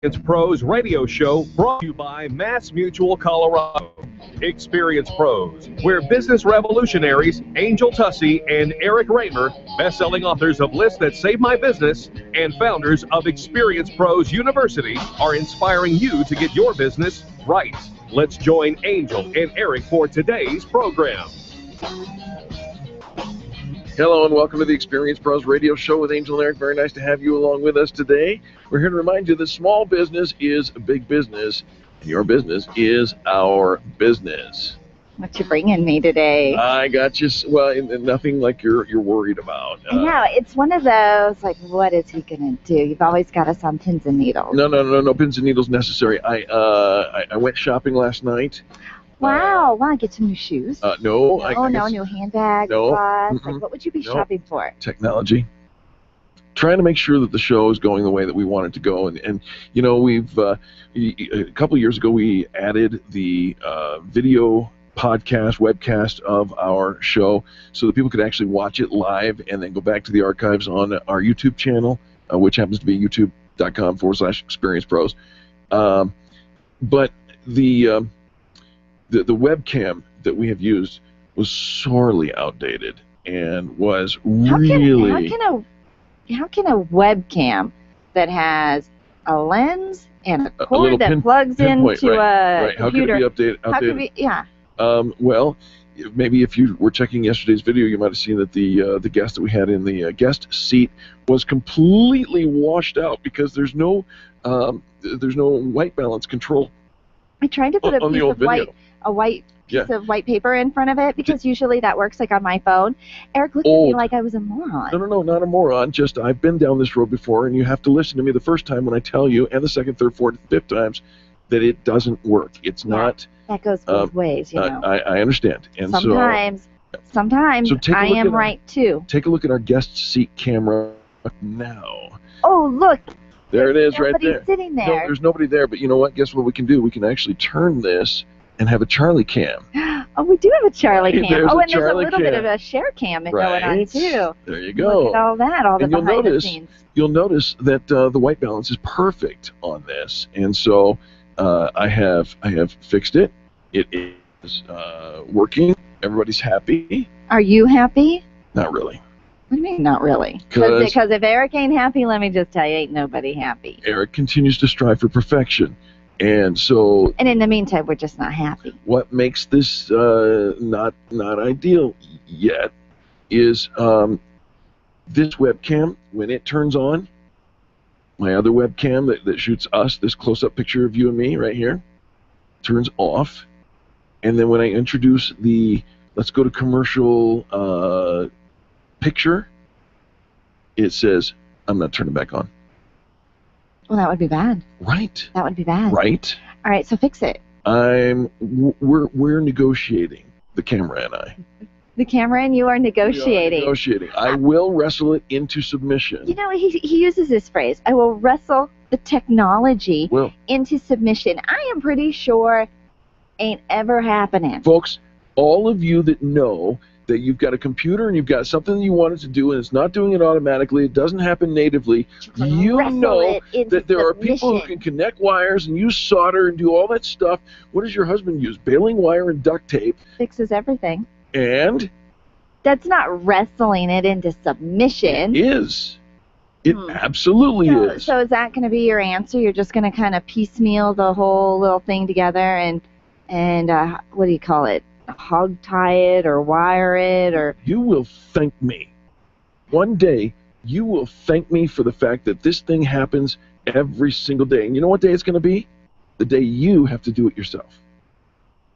Experience Pros radio show brought to you by Mass Mutual Colorado. Experience Pros, where business revolutionaries Angel Tussey and Eric Raymer, best-selling authors of Lists That Save My Business and founders of Experience Pros University, are inspiring you to get your business right. Let's join Angel and Eric for today's program. Hello and welcome to the Experience Pros radio show with Angel and Eric. Very nice to have you along with us today. We're here to remind you that small business is a big business, and your business is our business. What you bringing me today? I got you. Well, nothing like you're worried about. I know. It's one of those, like, what is he going to do? You've always got us on pins and needles. No pins and needles necessary. I went shopping last night. Wow, get some new shoes? No, new handbag, gloves. Like, what would you be shopping for? Technology. Trying to make sure that the show is going the way that we want it to go. And you know, we've a couple years ago we added the video podcast, webcast of our show so that people could actually watch it live and then go back to the archives on our YouTube channel, which happens to be youtube.com/experiencepros. But the webcam that we have used was sorely outdated and was really... How can a webcam that has a lens and a cord that plugs into a computer... How could it be outdated? Well, maybe if you were checking yesterday's video, you might have seen that the guest that we had in the guest seat was completely washed out because there's no white balance control. I tried to put a piece of white piece of white paper in front of it because usually that works, like on my phone. Eric looked at me like I was a moron. No, not a moron. Just I've been down this road before, and you have to listen to me the first time when I tell you, and the second, third, fourth, fifth times, that it doesn't work. It's not. That goes both ways, you know. I understand. And sometimes I am right too. Take a look at our guest seat camera now. Oh, look. There it is, right there. Nobody's sitting there. No, there's nobody there, but you know what? Guess what we can do? We can actually turn this and have a Charlie cam. Oh, we do have a Charlie cam. There's there's a little bit of a share cam going on, too. There you go. Look at all that, all the behind the scenes. You'll notice that the white balance is perfect on this, and so I have fixed it. It is working. Everybody's happy. Are you happy? Not really. What do you mean, not really? Because if Eric ain't happy, let me just tell you, ain't nobody happy. Eric continues to strive for perfection. And so... And in the meantime, we're just not happy. What makes this not ideal yet is this webcam, when it turns on, my other webcam that shoots us, this close-up picture of you and me right here, turns off. And then when I introduce the let's go to commercial picture, it says, I'm not turning back on. Well, that would be bad. Right. That would be bad. Right. All right, so fix it. We're negotiating, the camera and I. The camera and you are negotiating. I will wrestle it into submission. You know, he uses this phrase, I will wrestle the technology into submission. I am pretty sure ain't ever happening. Folks, all of you that know that you've got a computer and you've got something that you want it to do and it's not doing it automatically, it doesn't happen natively, you know that there are people who can connect wires and use solder and do all that stuff. What does your husband use? Baling wire and duct tape. Fixes everything. And? That's not wrestling it into submission. It is. It absolutely is. So is that going to be your answer? You're just going to kind of piecemeal the whole little thing together and what do you call it? Hog tie it or wire it or... You will thank me. One day, you will thank me for the fact that this thing happens every single day. And you know what day it's going to be? The day you have to do it yourself.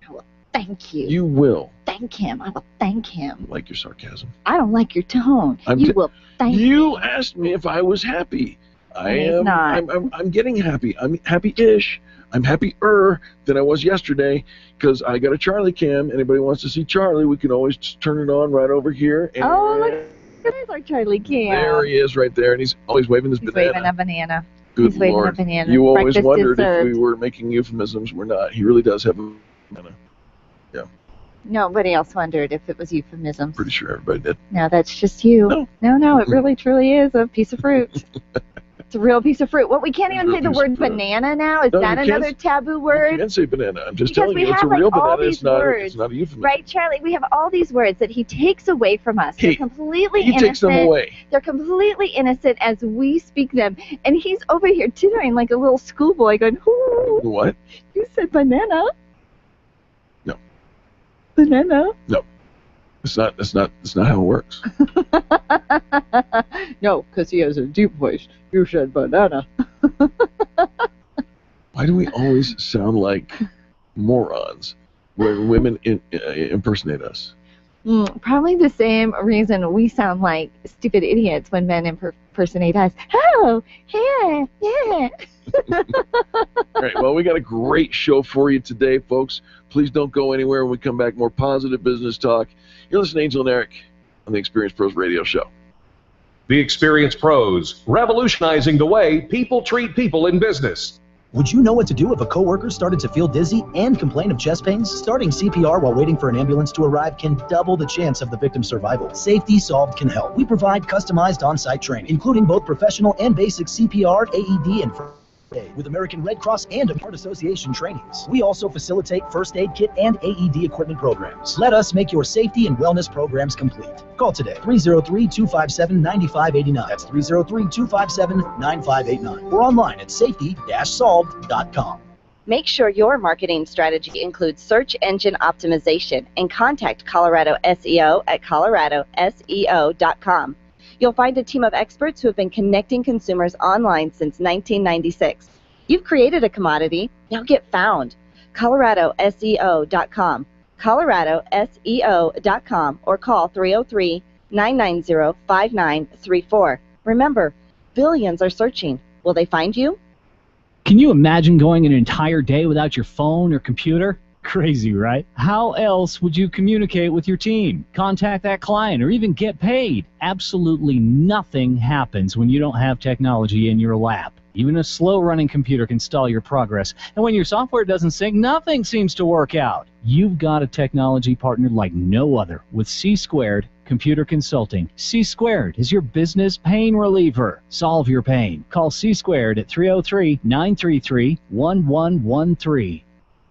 I will thank you. You will. Thank him. I will thank him. I like your sarcasm. I don't like your tone. You will thank You asked me if I was happy. I am. I'm getting happy. I'm happy-ish. I'm happier than I was yesterday because I got a Charlie cam. Anybody wants to see Charlie, we can always just turn it on right over here. And there's our Charlie cam. There he is right there, and he's always waving his banana. He's waving a banana. Good He's waving Lord. a banana. You always Breakfast wondered is served. if we were making euphemisms. We're not. He really does have a banana. Yeah. Nobody else wondered if it was euphemisms. Pretty sure everybody did. No, that's just you. No. No, it really truly is a piece of fruit. It's It's a real piece of fruit. What, we can't even say the word banana now? Is that another taboo word? You can say banana. I'm just Because telling you, it's a real banana. It's not a euphemism. Right, Charlie? We have all these words that he takes away from us. They're completely innocent. He takes them away. They're completely innocent as we speak them. And he's over here tittering like a little schoolboy going, ooh. What? You said banana? No. Banana? No. That's not how it works. No, because he has a deep voice. You said banana. Why do we always sound like morons when women impersonate us? Probably the same reason we sound like stupid idiots when men impersonate us. Oh, yeah, yeah. All right, well, we got a great show for you today, folks. Please don't go anywhere. When we come back, more positive business talk. You're listening to Angel and Eric on the Experience Pros Radio Show. The Experience Pros, revolutionizing the way people treat people in business. Would you know what to do if a coworker started to feel dizzy and complain of chest pains? Starting CPR while waiting for an ambulance to arrive can double the chance of the victim's survival. Safety Solved can help. We provide customized on-site training, including both professional and basic CPR, AED, and with American Red Cross and Heart Association trainings. We also facilitate first aid kit and AED equipment programs. Let us make your safety and wellness programs complete. Call today, 303-257-9589. That's 303-257-9589. Or online at safety-solved.com. Make sure your marketing strategy includes search engine optimization and contact Colorado SEO at coloradoseo.com. You'll find a team of experts who have been connecting consumers online since 1996. You've created a commodity. Now get found. coloradoseo.com. coloradoseo.com or call 303-990-5934. Remember, billions are searching. Will they find you? Can you imagine going an entire day without your phone or computer? Crazy, right? How else would you communicate with your team, contact that client, or even get paid? Absolutely nothing happens when you don't have technology in your lap. Even a slow-running computer can stall your progress. And when your software doesn't sync, nothing seems to work out. You've got a technology partner like no other with C-Squared Computer Consulting. C-Squared is your business pain reliever. Solve your pain. Call C-Squared at 303-933-1113.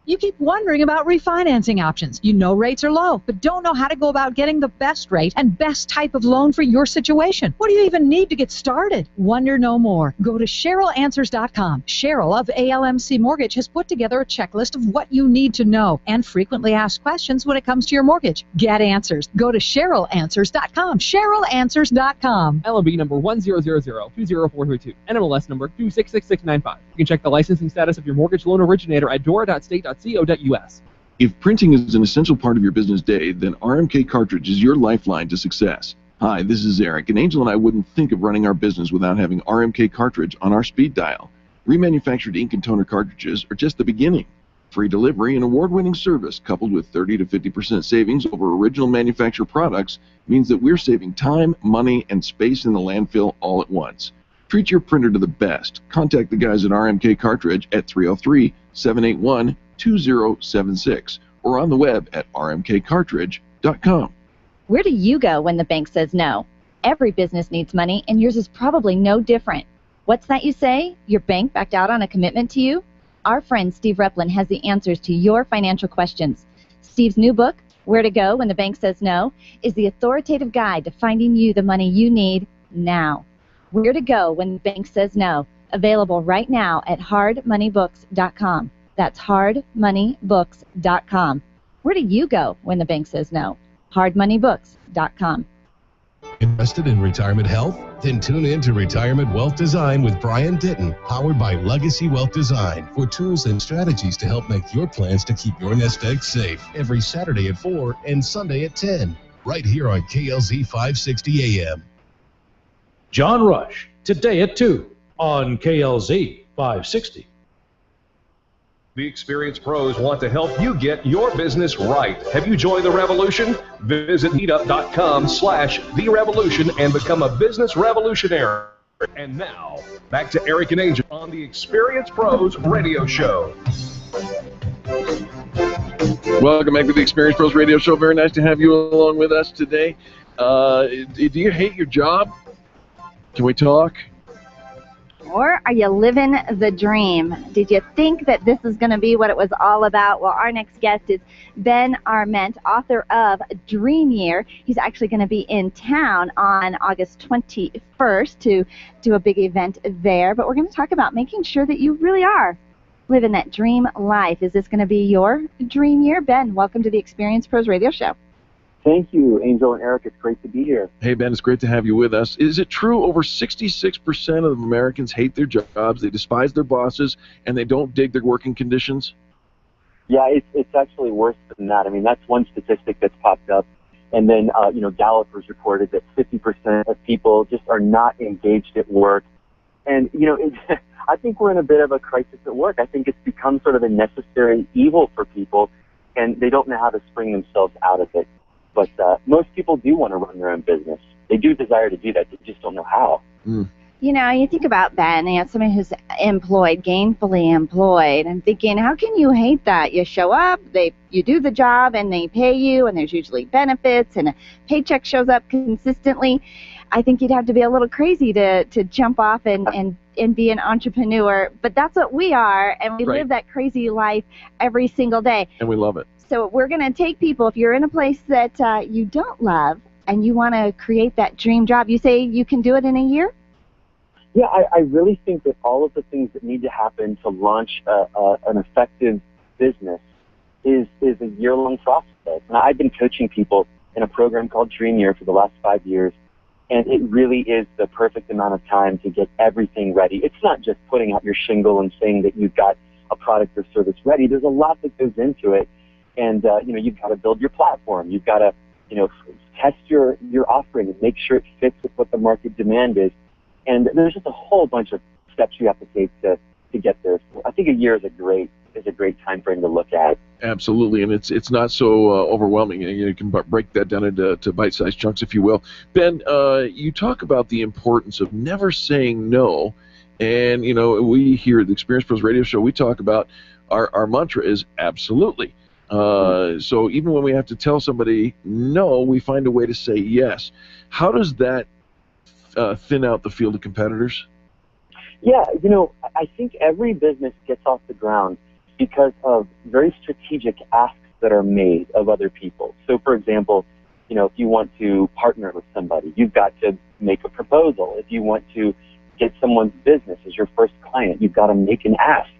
You keep wondering about refinancing options. You know rates are low, but don't know how to go about getting the best rate and best type of loan for your situation. What do you even need to get started? Wonder no more. Go to CherylAnswers.com. Cheryl of ALMC Mortgage has put together a checklist of what you need to know and frequently asked questions when it comes to your mortgage. Get answers. Go to CherylAnswers.com. CherylAnswers.com. LOB number 100020432. NMLS number 266695. You can check the licensing status of your mortgage loan originator at dora.state.co.us. If printing is an essential part of your business day, then RMK Cartridge is your lifeline to success. Hi, this is Eric, and Angel and I wouldn't think of running our business without having RMK Cartridge on our speed dial. Remanufactured ink and toner cartridges are just the beginning. Free delivery and award-winning service coupled with 30 to 50% savings over original manufacturer products means that we're saving time, money, and space in the landfill all at once. Treat your printer to the best. Contact the guys at RMK Cartridge at 303-781-2076 or on the web at rmkcartridge.com. Where do you go when the bank says no? Every business needs money, and yours is probably no different. What's that you say? Your bank backed out on a commitment to you? Our friend Steve Replin has the answers to your financial questions. Steve's new book, Where to Go When the Bank Says No, is the authoritative guide to finding you the money you need now. Where to Go When the Bank Says No, available right now at hardmoneybooks.com. That's hardmoneybooks.com. Where do you go when the bank says no? hardmoneybooks.com. Invested in retirement health? Then tune in to Retirement Wealth Design with Brian Ditton, powered by Legacy Wealth Design, for tools and strategies to help make your plans to keep your nest egg safe. Every Saturday at 4 and Sunday at 10, right here on KLZ 560 AM. John Rush, today at 2 on KLZ 560. The Experience Pros want to help you get your business right. Have you joined the revolution? Visit meetup.com/therevolution and become a business revolutionary. And now, back to Eric and Angel on the Experience Pros Radio Show. Welcome back to the Experience Pros Radio Show. Very nice to have you along with us today. Do you hate your job? Can we talk? Or are you living the dream? Did you think that this is going to be what it was all about? Well, our next guest is Ben Arment, author of Dream Year. He's actually going to be in town on August 21st to do a big event there. But we're going to talk about making sure that you really are living that dream life. Is this going to be your dream year? Ben, welcome to the Experience Pros Radio Show. Thank you, Angel and Eric. It's great to be here. Hey, Ben, it's great to have you with us. Is it true over 66% of Americans hate their jobs, they despise their bosses, and they don't dig their working conditions? Yeah, it's actually worse than that. I mean, that's one statistic that's popped up. And then, Gallup has reported that 50% of people just are not engaged at work. And, I think we're in a bit of a crisis at work. I think it's become sort of a necessary evil for people, and they don't know how to spring themselves out of it. But most people do want to run their own business. They do desire to do that. They just don't know how. Mm. You think about Ben, somebody who's employed, gainfully employed. I'm thinking, how can you hate that? You show up, you do the job, and they pay you, and there's usually benefits, and a paycheck shows up consistently. I think you'd have to be a little crazy to jump off and be an entrepreneur. But that's what we are, and we live that crazy life every single day. And we love it. So we're going to take people, if you're in a place that you don't love and you want to create that dream job, you say you can do it in a year? Yeah, I really think that all of the things that need to happen to launch an effective business is a year-long process. And I've been coaching people in a program called Dream Year for the last 5 years, and it really is the perfect amount of time to get everything ready. It's not just putting out your shingle and saying that you've got a product or service ready. There's a lot that goes into it. And, you've got to build your platform. You've got to, test your offering and make sure it fits with what the market demand is. And there's just a whole bunch of steps you have to take to get there. So I think a year is a great time frame to look at. Absolutely, and it's not so overwhelming. You can break that down into bite-sized chunks, if you will. Ben, you talk about the importance of never saying no. And, we here at the Experience Pros Radio Show, we talk about our mantra is absolutely. So even when we have to tell somebody no, we find a way to say yes. How does that thin out the field of competitors? Yeah, I think every business gets off the ground because of very strategic asks that are made of other people. So, for example, if you want to partner with somebody, you've got to make a proposal. If you want to get someone's business as your first client, you've got to make an ask.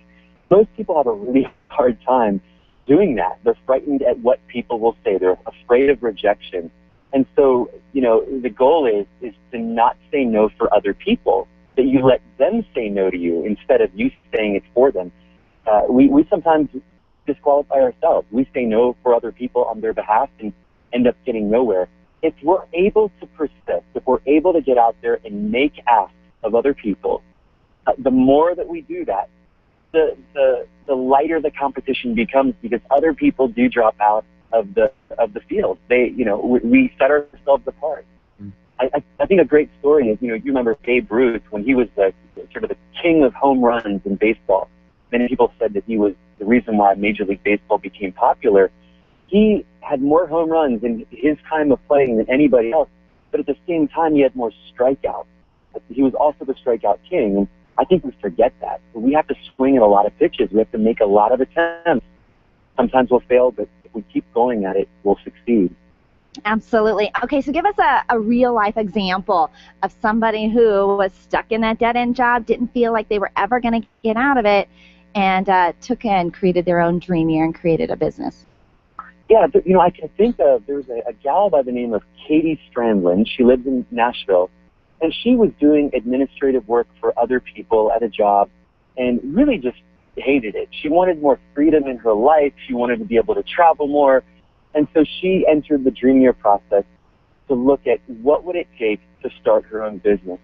Most people have a really hard time doing that. They're frightened at what people will say. They're afraid of rejection. And so, the goal is to not say no for other people, that you let them say no to you instead of you saying it for them. We sometimes disqualify ourselves. We say no for other people on their behalf and end up getting nowhere. If we're able to persist, if we're able to get out there and make asks of other people, the more that we do that, the lighter the competition becomes, because other people do drop out of the field. We set ourselves apart. I think a great story is, you remember Babe Ruth when he was the king of home runs in baseball. Many people said that he was the reason why Major League Baseball became popular. He had more home runs in his time of playing than anybody else, but at the same time he had more strikeouts. He was also the strikeout king. And I think we forget that. We have to swing at a lot of pitches. We have to make a lot of attempts. Sometimes we'll fail, but if we keep going at it, we'll succeed. Absolutely. Okay, so give us a real-life example of somebody who was stuck in that dead-end job, didn't feel like they were ever going to get out of it, and took and created their own dream year and created a business. Yeah, I can think of, there's a gal by the name of Katie Strandland. She lives in Nashville. And she was doing administrative work for other people at a job and really just hated it. She wanted more freedom in her life. She wanted to be able to travel more. And so she entered the Dream Year process to look at what would it take to start her own business.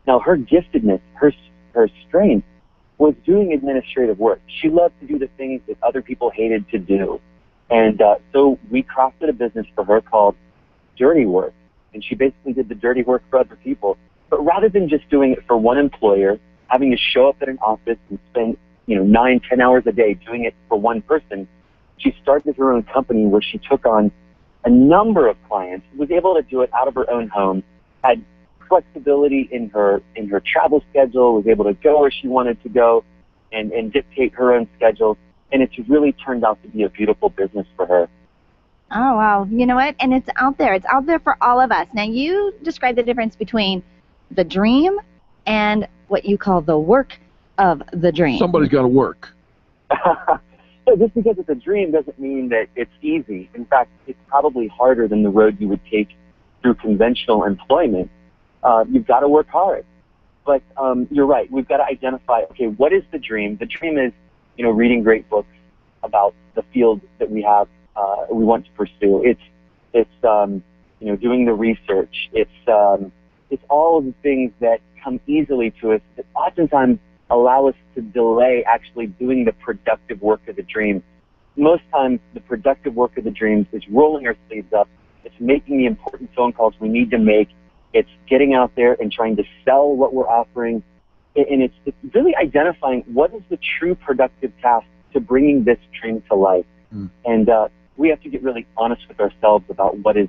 Now, her giftedness, her strength was doing administrative work. She loved to do the things that other people hated to do. And so we crafted a business for her called Dirty Work. And she basically did the dirty work for other people. But rather than just doing it for one employer, having to show up at an office and spend 9-10 hours a day doing it for one person, she started her own company where she took on a number of clients, was able to do it out of her own home, had flexibility in her travel schedule, was able to go where she wanted to go and dictate her own schedule. And it's really turned out to be a beautiful business for her. Oh, wow. You know what? And it's out there. It's out there for all of us. Now, you describe the difference between the dream and what you call the work of the dream. Somebody's got to work. So just because it's a dream doesn't mean that it's easy. In fact, it's probably harder than the road you would take through conventional employment. You've got to work hard. But you're right. We've got to identify, okay, what is the dream? The dream is, reading great books about the field that we have, we want to pursue. It's doing the research. It's all of the things that come easily to us that oftentimes allow us to delay actually doing the productive work of the dream. Most times, the productive work of the dreams is rolling our sleeves up. It's making the important phone calls we need to make. It's getting out there and trying to sell what we're offering. And it's really identifying what is the true productive task to bringing this dream to life. And we have to get really honest with ourselves about what is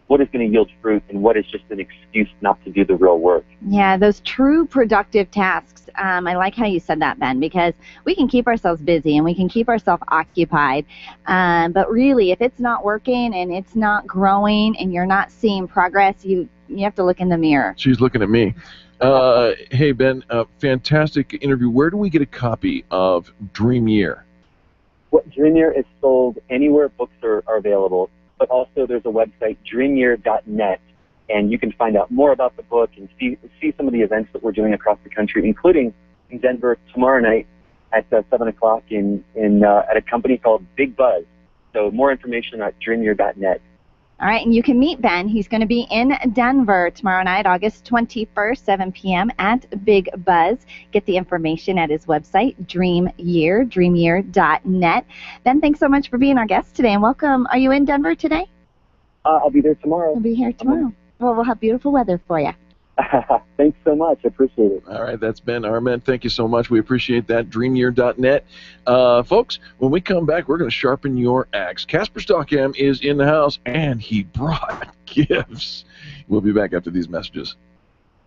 going to yield fruit and what is just an excuse not to do the real work. Yeah, those true productive tasks. I like how you said that, Ben, because we can keep ourselves busy and we can keep ourselves occupied. But really, if it's not working and it's not growing and you're not seeing progress, you have to look in the mirror. She's looking at me. Hey, Ben, fantastic interview. Where do we get a copy of Dream Year? Well, Dream Year is sold anywhere books are available, but also there's a website, dreamyear.net, and you can find out more about the book and see some of the events that we're doing across the country, including in Denver tomorrow night at 7 o'clock at a company called Big Buzz. So more information at dreamyear.net. All right, and you can meet Ben. He's going to be in Denver tomorrow night, August 21st, 7 p.m. at Big Buzz. Get the information at his website, dreamyear.net. Ben, thanks so much for being our guest today, and welcome. Are you in Denver today? I'll be there tomorrow. I'll be here tomorrow. Well, we'll have beautiful weather for you. Thanks so much. I appreciate it. All right, that's Ben Arment. Thank you so much. We appreciate that. Dreamyear.net. Folks, when we come back, we're going to sharpen your axe. Casper Stockham is in the house, and he brought gifts. We'll be back after these messages.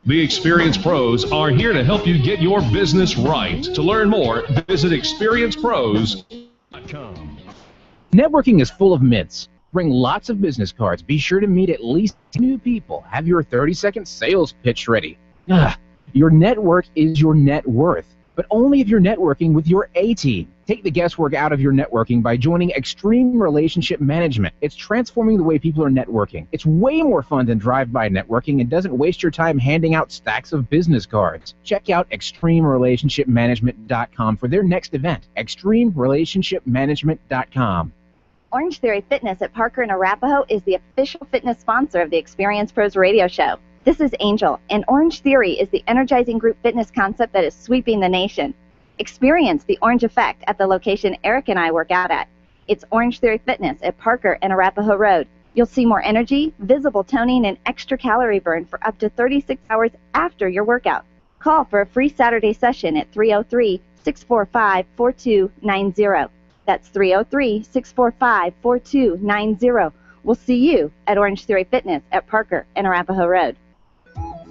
The experienced pros are here to help you get your business right. To learn more, visit experiencepros.com. Networking is full of myths. Bring lots of business cards. Be sure to meet at least 2 new people. Have your 30-second sales pitch ready. Your network is your net worth, but only if you're networking with your A-team. Take the guesswork out of your networking by joining Extreme Relationship Management. It's transforming the way people are networking. It's way more fun than drive-by networking and doesn't waste your time handing out stacks of business cards. Check out ExtremeRelationshipManagement.com for their next event. ExtremeRelationshipManagement.com. Orange Theory Fitness at Parker and Arapahoe is the official fitness sponsor of the Experience Pros radio show. This is Angel, and Orange Theory is the energizing group fitness concept that is sweeping the nation. Experience the orange effect at the location Eric and I work out at. It's Orange Theory Fitness at Parker and Arapahoe Road. You'll see more energy, visible toning, and extra calorie burn for up to 36 hours after your workout. Call for a free Saturday session at 303-645-4290. That's 303-645-4290. We'll see you at Orange Theory Fitness at Parker and Arapahoe Road.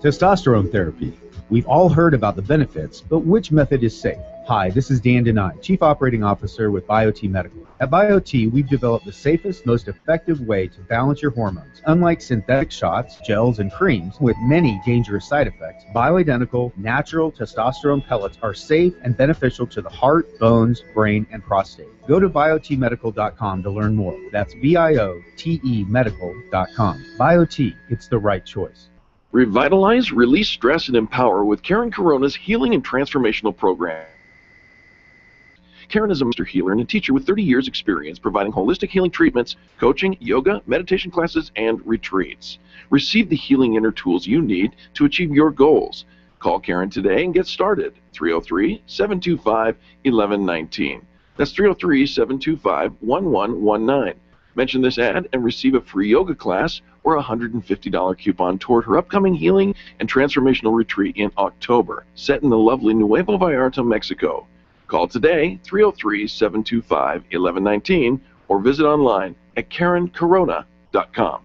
Testosterone therapy. We've all heard about the benefits, but which method is safe? Hi, this is Dan Denai, Chief Operating Officer with BioT Medical. At BioT, we've developed the safest, most effective way to balance your hormones. Unlike synthetic shots, gels, and creams with many dangerous side effects, bioidentical, natural testosterone pellets are safe and beneficial to the heart, bones, brain, and prostate. Go to biotmedical.com to learn more. That's BIOTE medical.com. BioT, it's the right choice. Revitalize, release stress, and empower with Karen Corona's Healing and Transformational Program. Karen is a master healer and a teacher with 30 years' experience providing holistic healing treatments, coaching, yoga, meditation classes, and retreats. Receive the healing inner tools you need to achieve your goals. Call Karen today and get started. 303-725-1119. That's 303-725-1119. Mention this ad and receive a free yoga class or a $150 coupon toward her upcoming healing and transformational retreat in October, set in the lovely Nuevo Vallarta, Mexico. Call today, 303-725-1119, or visit online at KarenCorona.com.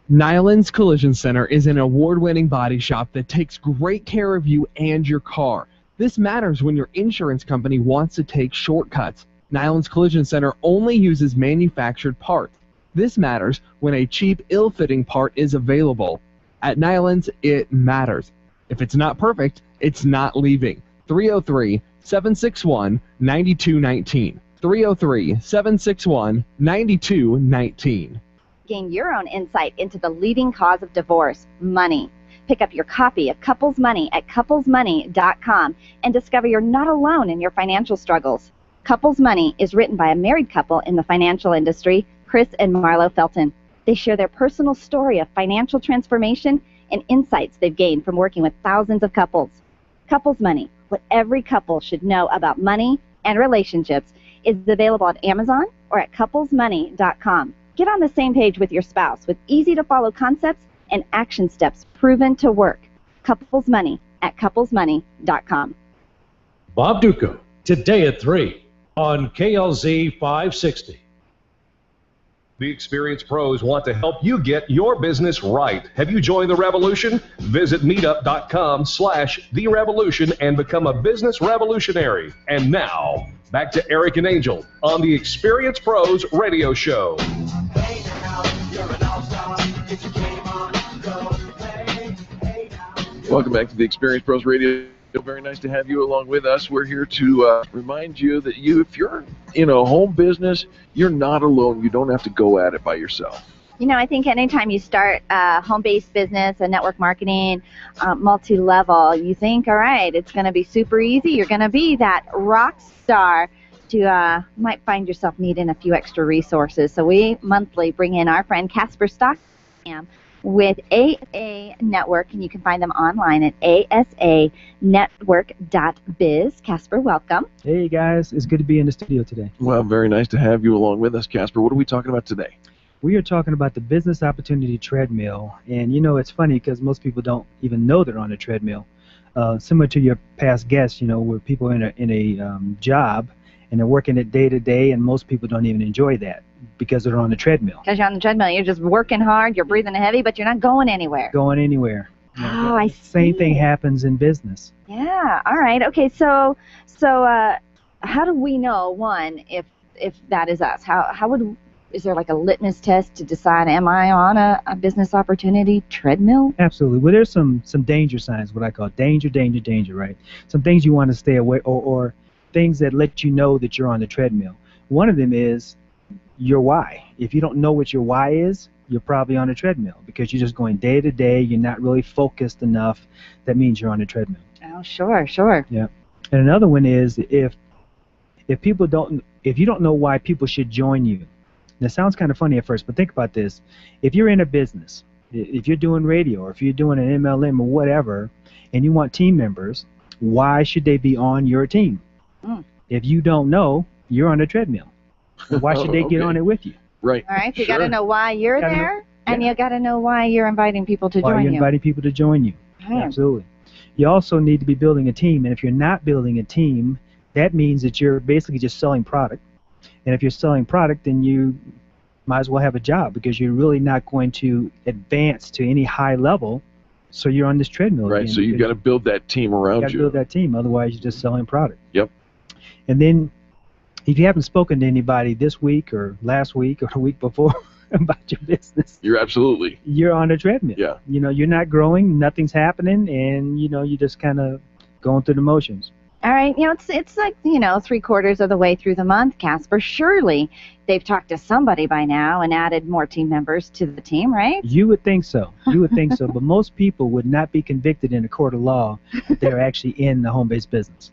Nyland's Collision Center is an award-winning body shop that takes great care of you and your car. This matters when your insurance company wants to take shortcuts. Nyland's Collision Center only uses manufactured parts. This matters when a cheap, ill-fitting part is available. At Nyland's, it matters. If it's not perfect, it's not leaving. 303-761-9219. 303-761-9219. Gain your own insight into the leading cause of divorce, money. Pick up your copy of Couples Money at couplesmoney.com and discover you're not alone in your financial struggles. Couples Money is written by a married couple in the financial industry, Chris and Marlo Felton. They share their personal story of financial transformation and insights they've gained from working with thousands of couples. Couples Money, what every couple should know about money and relationships, is available on Amazon or at couplesmoney.com. Get on the same page with your spouse with easy-to-follow concepts and action steps proven to work. Couples Money at couplesmoney.com. Bob Duco, today at 3 on KLZ 560. The experienced pros want to help you get your business right. Have you joined the revolution? Visit meetup.com/therevolution and become a business revolutionary. And now, back to Eric and Angel on the Experienced Pros Radio Show. Welcome back to the Experienced Pros Radio. Very nice to have you along with us. We're here to remind you that if you're in a home business, you're not alone. You don't have to go at it by yourself. You know, I think anytime you start a home-based business, a network marketing, multi-level, you think, all right, it's going to be super easy. You're going to be that rock star. You might find yourself needing a few extra resources. So we monthly bring in our friend Casper Stockham with AA Network, and you can find them online at asanetwork.biz. Casper, welcome. Hey, guys. It's good to be in the studio today. Well, very nice to have you along with us, Casper. What are we talking about today? We are talking about the business opportunity treadmill. And, you know, it's funny because most people don't even know they're on a treadmill. Similar to your past guests, you know, where people are in a job and they're working it day to day, and most people don't even enjoy that because they're on the treadmill. Because you're on the treadmill, you're just working hard, you're breathing heavy, but you're not going anywhere. Going anywhere. Oh, I see. Same thing happens in business. Yeah. All right. Okay. So how do we know, one, if that is us? Is there like a litmus test to decide, am I on a business opportunity treadmill? Absolutely. Well, there's some danger signs, what I call danger, right? Some things you want to stay away, or things that let you know that you're on the treadmill. One of them is your why. If you don't know what your why is, you're probably on a treadmill because you're just going day to day. You're not really focused enough. That means you're on a treadmill. Oh, sure. Yeah. And another one is if you don't know why people should join you. That sounds kind of funny at first, but think about this. If you're in a business, if you're doing radio, or if you're doing an MLM or whatever, and you want team members, why should they be on your team? If you don't know, you're on a treadmill. Why should they get on it with you? Right. All right, so you got to know why you're there, and you got to know why you're inviting people to join you. Why you're inviting people to join you. Absolutely. You also need to be building a team, and if you're not building a team, that means that you're basically just selling product. And if you're selling product, then you might as well have a job because you're really not going to advance to any high level, so you're on this treadmill. Right, so you've got to build that team around you. You've got to build that team, otherwise you're just selling product. Yep. And then if you haven't spoken to anybody this week or last week or the week before about your business, you're on a treadmill. Yeah. You know, you're not growing, nothing's happening, and you know, you're just kind of going through the motions. All right, you know, it's like, you know, 3/4 of the way through the month, Casper. Surely they've talked to somebody by now and added more team members to the team, right? You would think so. But most people would not be convicted in a court of law that they're actually in the home-based business.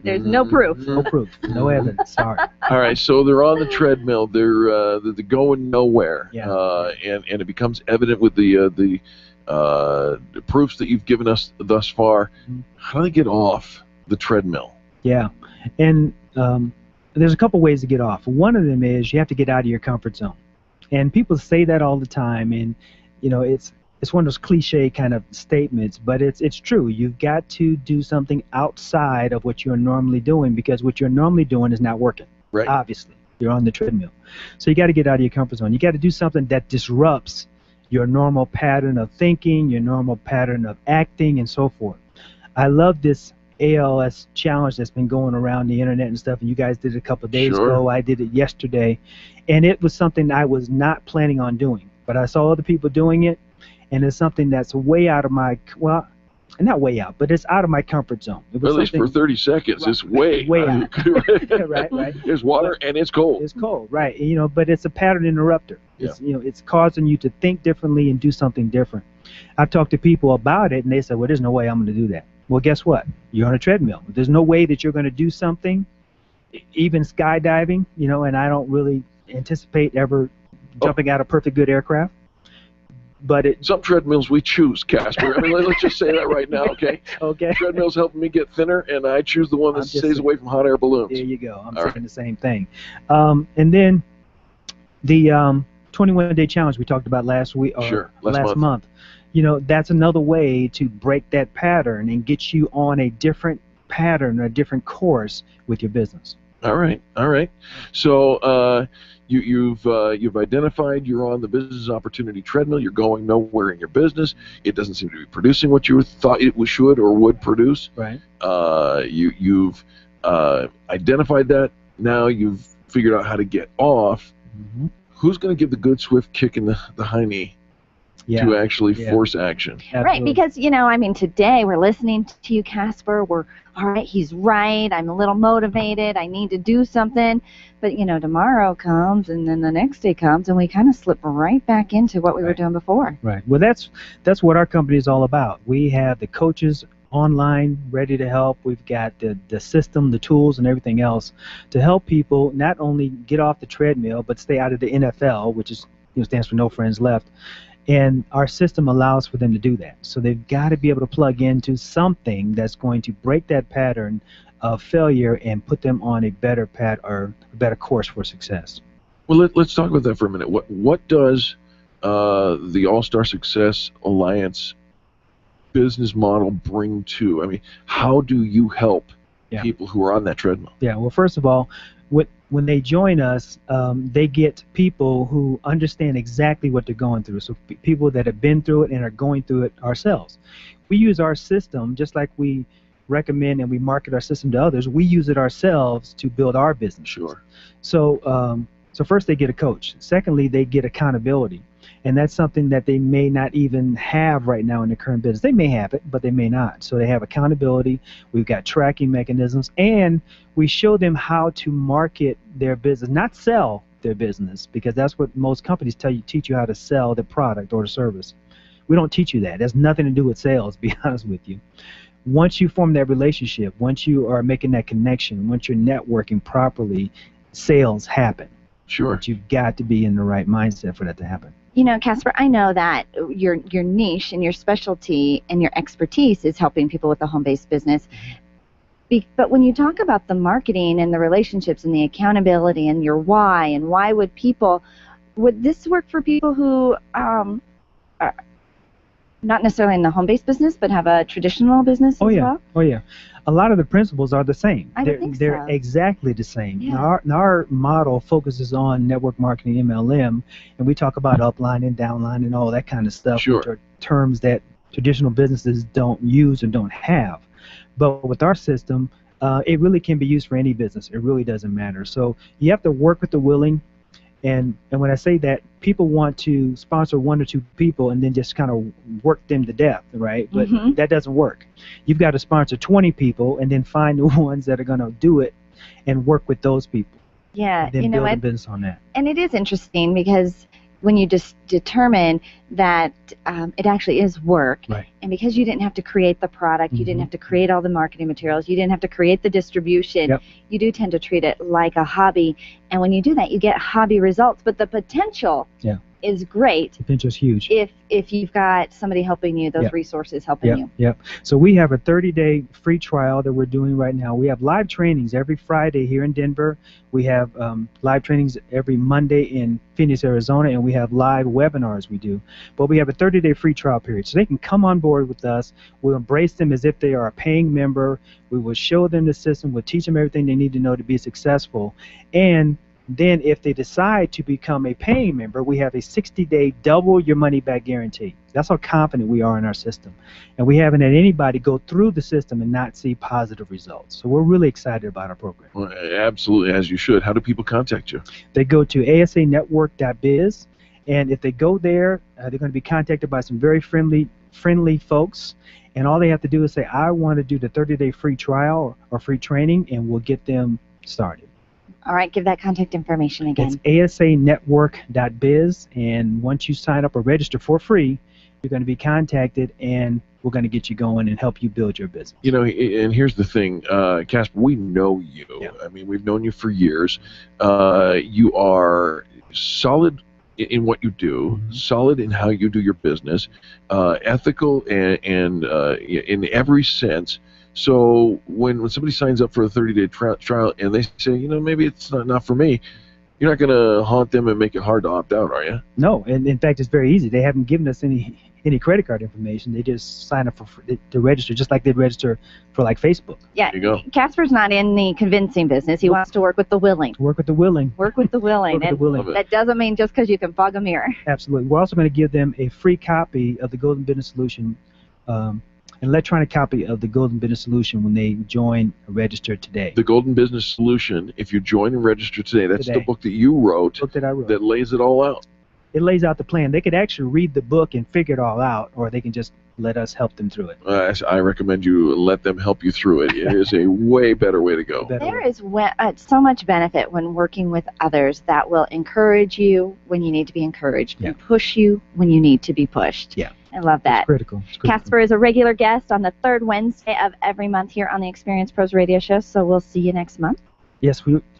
There's no proof. No proof. No evidence. Sorry. All right, so they're on the treadmill. They're going nowhere. Yeah. And it becomes evident with the proofs that you've given us thus far. How do they get off the treadmill? Yeah. And there's a couple ways to get off. One of them is you have to get out of your comfort zone. And people say that all the time, and you know, it's one of those cliche kind of statements, but it's true. You've got to do something outside of what you're normally doing, because what you're normally doing is not working. Right. Obviously, you're on the treadmill. So you got to get out of your comfort zone. You got to do something that disrupts your normal pattern of thinking, your normal pattern of acting, and so forth. I love this ALS challenge that's been going around the internet and stuff, and you guys did it a couple of days ago. I did it yesterday, and it was something I was not planning on doing, but I saw other people doing it, and it's something that's way out of my, well, not way out, but it's out of my comfort zone. It was at least for 30 seconds, right, it's way out. Right. There's water and it's cold. It's cold, right? You know, but it's a pattern interrupter. It's, you know, it's causing you to think differently and do something different. I've talked to people about it, and they said, "Well, there's no way I'm going to do that." Well, guess what? You're on a treadmill. There's no way that you're going to do something, even skydiving. You know, and I don't really anticipate ever jumping out of perfect good aircraft. But some treadmills we choose, Casper. I mean, let's just say that right now, okay? Okay. Treadmills helping me get thinner, and I choose the one that stays away from hot air balloons. There you go. I'm saying the same thing. And then the 21-day challenge we talked about last week, or last month. You know, that's another way to break that pattern and get you on a different pattern, a different course with your business. All right. So you've identified you're on the business opportunity treadmill. You're going nowhere in your business. It doesn't seem to be producing what you thought it should or would produce. Right. You've identified that. Now you've figured out how to get off. Mm-hmm. Who's going to give the good swift kick in the high knee to actually force action? Right, because, you know, I mean, today we're listening to you, Casper. We're, all right, he's right. I'm a little motivated. I need to do something. But, you know, tomorrow comes, and then the next day comes, and we kind of slip right back into what we were doing before. Right. Well, that's what our company is all about. We have the coaches online ready to help. We've got the system, the tools, and everything else to help people not only get off the treadmill, but stay out of the NFL, which is, you know, stands for No Friends Left. And our system allows for them to do that. So they've got to be able to plug into something that's going to break that pattern of failure and put them on a better path or a better course for success. Well, let's talk about that for a minute. What does the All-Star Success Alliance business model bring to? I mean, how do you help people who are on that treadmill? Yeah. Well, first of all, when they join us, they get people who understand exactly what they're going through. So people that have been through it and are going through it ourselves. We use our system just like we recommend and we market our system to others. We use it ourselves to build our business. Sure. So first they get a coach. Secondly, they get accountability. And that's something that they may not even have right now in their current business. They may have it, but they may not. So they have accountability. We've got tracking mechanisms, and we show them how to market their business, not sell their business, because that's what most companies teach you how to sell the product or the service. We don't teach you that. It has nothing to do with sales, to be honest with you. Once you form that relationship, once you are making that connection, once you're networking properly, sales happen. Sure. But you've got to be in the right mindset for that to happen. You know, Casper, I know that your niche and your specialty and your expertise is helping people with the home-based business. But when you talk about the marketing and the relationships and the accountability and your why and why would this work for people who are not necessarily in the home-based business but have a traditional business as well? Oh, yeah. A lot of the principles are the same. They're exactly the same. Yeah. Now our model focuses on network marketing, MLM, and we talk about upline and downline and all that kind of stuff, sure, which are terms that traditional businesses don't use or don't have. But with our system, it really can be used for any business. It really doesn't matter. So you have to work with the willing. And when I say that, people want to sponsor 1 or 2 people and then just kind of work them to death, right? But that doesn't work. You've got to sponsor 20 people and then find the ones that are going to do it and work with those people. Yeah, and then build a business on that. And it is interesting because when you just determine that it actually is work, right, and because you didn't have to create the product, you didn't have to create all the marketing materials, you didn't have to create the distribution, you do tend to treat it like a hobby. And when you do that, you get hobby results. But the potential is great. The potential is huge. If you've got somebody helping you, those resources helping you. Yep. So we have a 30-day free trial that we're doing right now. We have live trainings every Friday here in Denver. We have live trainings every Monday in Phoenix, Arizona, and we have live webinars we do. But we have a 30-day free trial period, so they can come on board with us. We'll embrace them as if they are a paying member. We will show them the system. We'll teach them everything they need to know to be successful. And Then if they decide to become a paying member, we have a 60-day double your money back guarantee. That's how confident we are in our system. And we haven't had anybody go through the system and not see positive results. So we're really excited about our program. Well, absolutely, as you should. How do people contact you? They go to asanetwork.biz, and if they go there, they're going to be contacted by some very friendly folks. And all they have to do is say, I want to do the 30-day free trial or free training, and we'll get them started. All right, give that contact information again. It's asanetwork.biz, and once you sign up or register for free, you're going to be contacted, and we're going to get you going and help you build your business. You know, and here's the thing, Casper, we know you. Yeah. I mean, we've known you for years. You are solid in what you do, solid in how you do your business, ethical and in every sense. So when somebody signs up for a 30-day trial and they say, you know, maybe it's not for me, you're not going to haunt them and make it hard to opt out, are you? No, and in fact, it's very easy. They haven't given us any credit card information. They just sign up to register, just like they'd register for like Facebook. Yeah, there you go. Casper's not in the convincing business. He wants to work with the willing. Work with the willing. Work with the willing. Work with the willing. That doesn't mean just because you can fog a mirror. Absolutely. We're also going to give them a free copy of the Golden Business Solution, an electronic copy of the Golden Business Solution when they join or register today. The Golden Business Solution, if you join and register today, that's the book that you wrote, The book that I wrote. that lays it all out. It lays out the plan. They could actually read the book and figure it all out, or they can just let us help them through it. I recommend you let them help you through it. It is a way better way to go. There is so much benefit when working with others that will encourage you when you need to be encouraged and push you when you need to be pushed. Yeah. I love that. It's critical. Casper is a regular guest on the third Wednesday of every month here on the Experience Pros radio show, so we'll see you next month.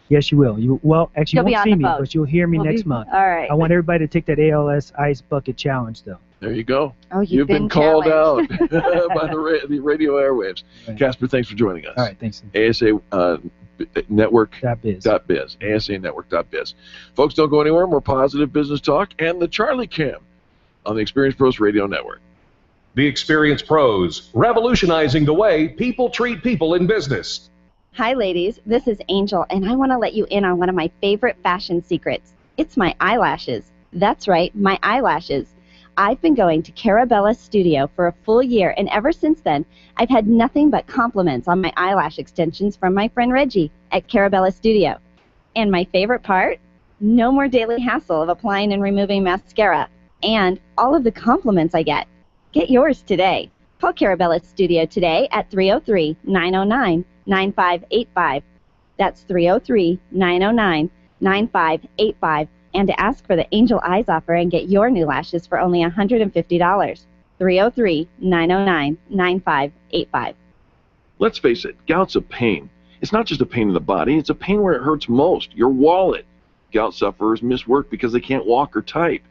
Yes, you will. Well, actually, You'll you be won't on see the me, phone. but you'll hear me next month. All right. I want everybody to take that ALS Ice Bucket Challenge, though. There you go. Oh, You've been called out by the radio airwaves. Right. Casper, thanks for joining us. All right, thanks. ASA Network.biz. .biz. ASA Network.biz. Folks, don't go anywhere. More positive business talk and the Charlie Cam on the Experience Pros Radio Network. The Experience Pros, revolutionizing the way people treat people in business. Hi, ladies. This is Angel, and I want to let you in on one of my favorite fashion secrets. It's my eyelashes. That's right, my eyelashes. I've been going to Carabella's studio for a full year, and ever since then, I've had nothing but compliments on my eyelash extensions from my friend Reggie at Carabella's studio. And my favorite part? No more daily hassle of applying and removing mascara, and all of the compliments I get. Get yours today. Call Carabella's studio today at 303-909-9585. That's 303-909-9585. And to ask for the Angel Eyes offer and get your new lashes for only $150. 303-909-9585. Let's face it, gout's a pain. It's not just a pain in the body, it's a pain where it hurts most, your wallet. Gout sufferers miss work because they can't walk or type.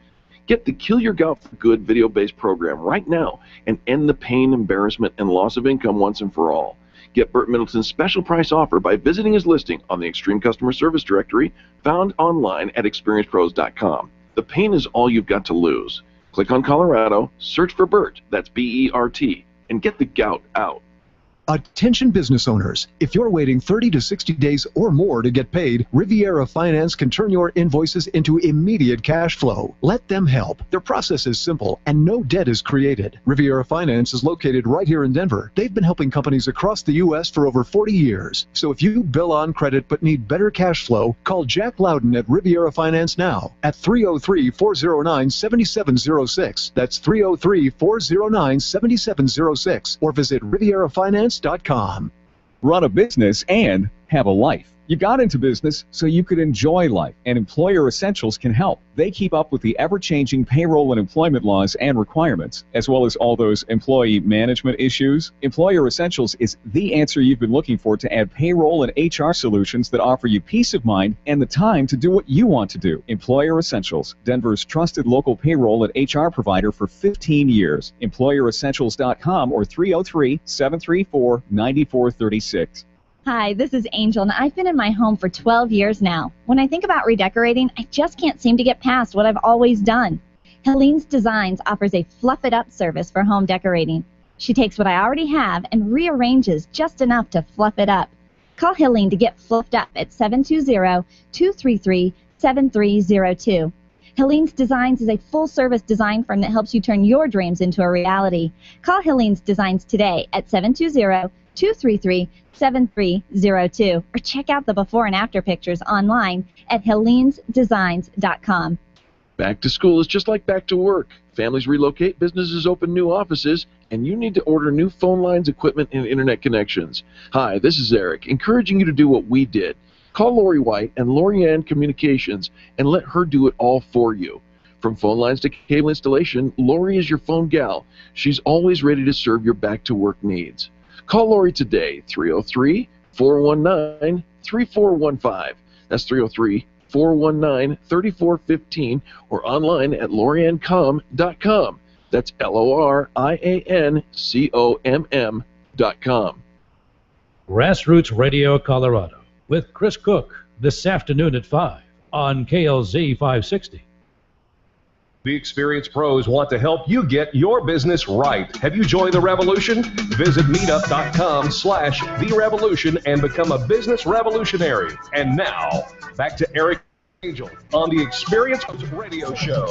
Get the Kill Your Gout for Good video-based program right now and end the pain, embarrassment, and loss of income once and for all. Get Burt Middleton's special price offer by visiting his listing on the Extreme Customer Service Directory found online at experiencepros.com. The pain is all you've got to lose. Click on Colorado, search for Burt, that's B-E-R-T, and get the gout out. Attention business owners, if you're waiting 30 to 60 days or more to get paid, Riviera Finance can turn your invoices into immediate cash flow. Let them help. Their process is simple and no debt is created. Riviera Finance is located right here in Denver. They've been helping companies across the U.S. for over 40 years. So if you bill on credit but need better cash flow, call Jack Loudon at Riviera Finance now at 303-409-7706. That's 303-409-7706 or visit RivieraFinance.com. Run a business and have a life. You got into business so you could enjoy life, and Employer Essentials can help. They keep up with the ever-changing payroll and employment laws and requirements, as well as all those employee management issues. Employer Essentials is the answer you've been looking for to add payroll and HR solutions that offer you peace of mind and the time to do what you want to do. Employer Essentials, Denver's trusted local payroll and HR provider for 15 years. EmployerEssentials.com or 303-734-9436. Hi, this is Angel, and I've been in my home for 12 years now. When I think about redecorating, I just can't seem to get past what I've always done. Helene's Designs offers a fluff-it-up service for home decorating. She takes what I already have and rearranges just enough to fluff it up. Call Helene to get fluffed up at 720-233-7302. Helene's Designs is a full-service design firm that helps you turn your dreams into a reality. Call Helene's Designs today at 720-233-7302 or check out the before and after pictures online at helenesdesigns.com. Back to school is just like back to work. Families relocate, businesses open new offices, and you need to order new phone lines, equipment, and internet connections. Hi, this is Eric, encouraging you to do what we did. Call Lori White and Lorianne Communications and let her do it all for you. From phone lines to cable installation, Lori is your phone gal. She's always ready to serve your back-to-work needs. Call Lori today, 303-419-3415. That's 303-419-3415 or online at loriancom.com. That's LORIANCOMM.com. Grassroots Radio Colorado with Chris Cook this afternoon at 5 on KLZ 560. The experienced pros want to help you get your business right. Have you joined the revolution? Visit meetup.com/therevolution and become a business revolutionary. And now, back to Eric Angel on the Experienced Pros Radio Show.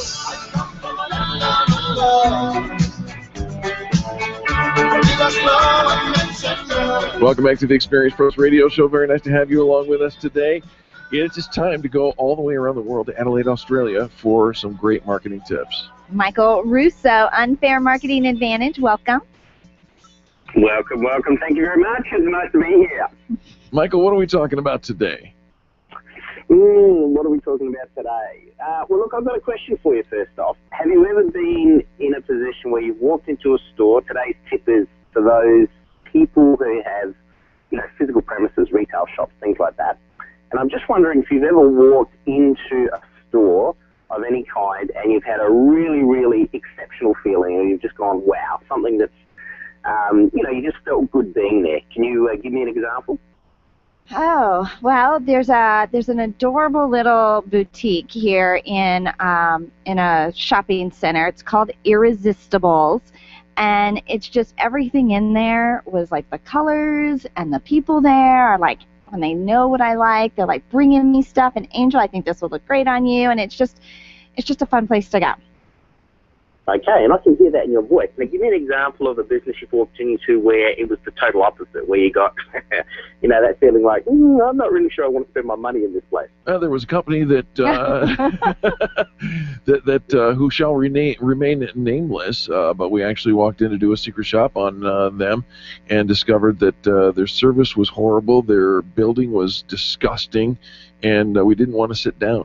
Welcome back to the Experienced Pros Radio Show. Very nice to have you along with us today. It is time to go all the way around the world to Adelaide, Australia for some great marketing tips. Michael Russo, Unfair Marketing Advantage, welcome. Welcome, welcome. Thank you very much. It's nice to be here. Michael, what are we talking about today? What are we talking about today? Well, look, I've got a question for you first off. Have you ever been in a position where you've walked into a store? Today's tip is for those people who have, physical premises, retail shops, things like that. And I'm just wondering if you've ever walked into a store of any kind and you've had a really, really exceptional feeling and you've just gone, wow, something that's, you just felt good being there. Can you give me an example? Oh, well, there's an adorable little boutique here in a shopping center. It's called Irresistibles, and it's just everything in there was like the colors and the people there are like, when they know what I like, they're like bringing me stuff. And Angel, I think this will look great on you, and it's just a fun place to go. Okay, and I can hear that in your voice. Now, give me an example of a business you've walked into where it was the total opposite, where you got, that feeling like, I'm not really sure I want to spend my money in this place. There was a company that who shall remain nameless, but we actually walked in to do a secret shop on them and discovered that their service was horrible, their building was disgusting, and we didn't want to sit down.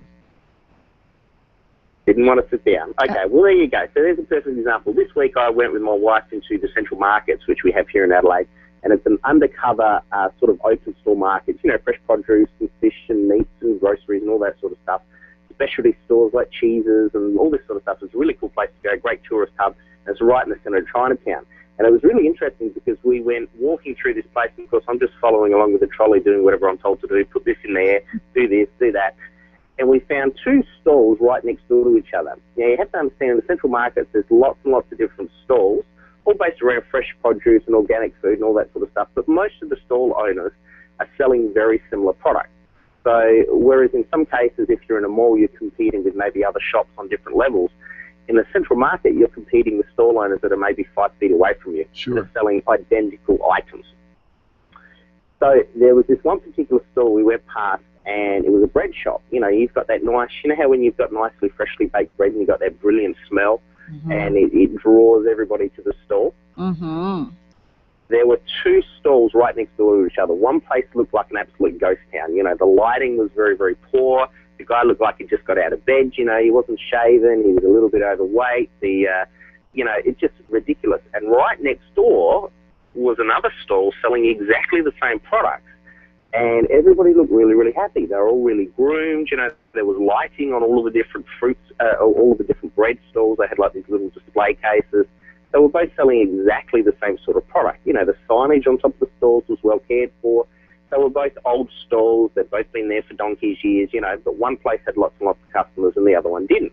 Didn't want to sit down. Okay, well, there you go. So there's a perfect example. This week I went with my wife into the Central Markets, which we have here in Adelaide, and it's an undercover sort of open store market, fresh produce and fish and meats and groceries and all that sort of stuff. Specialty stores like cheeses and all this sort of stuff. It's a really cool place to go, great tourist hub, and it's right in the centre of Chinatown. And it was really interesting because we went walking through this place, and of course I'm just following along with the trolley doing whatever I'm told to do, put this in there, do this, do that. And we found two stalls right next door to each other. Now, you have to understand, in the Central Markets, there's lots and lots of different stalls, all based around fresh produce and organic food and all that sort of stuff, but most of the stall owners are selling very similar products. So, whereas in some cases, if you're in a mall, you're competing with maybe other shops on different levels, in the Central Market, you're competing with stall owners that are maybe 5 feet away from you. Sure. They're selling identical items. So, there was this one particular stall we went past, and it was a bread shop. You've got that nice, how when you've got nicely freshly baked bread and you've got that brilliant smell, and it draws everybody to the stall. Mm-hmm. There were two stalls right next door to each other. One place looked like an absolute ghost town. The lighting was very, very poor. The guy looked like he just got out of bed. He wasn't shaven. He was a little bit overweight. It's just ridiculous. And right next door was another stall selling exactly the same products. And everybody looked really, really happy. They were all really groomed. There was lighting on all of the different fruits, all of the different bread stalls. They had like these little display cases. They were both selling exactly the same sort of product. The signage on top of the stalls was well cared for. They were both old stalls. They'd both been there for donkey's years, but one place had lots and lots of customers and the other one didn't.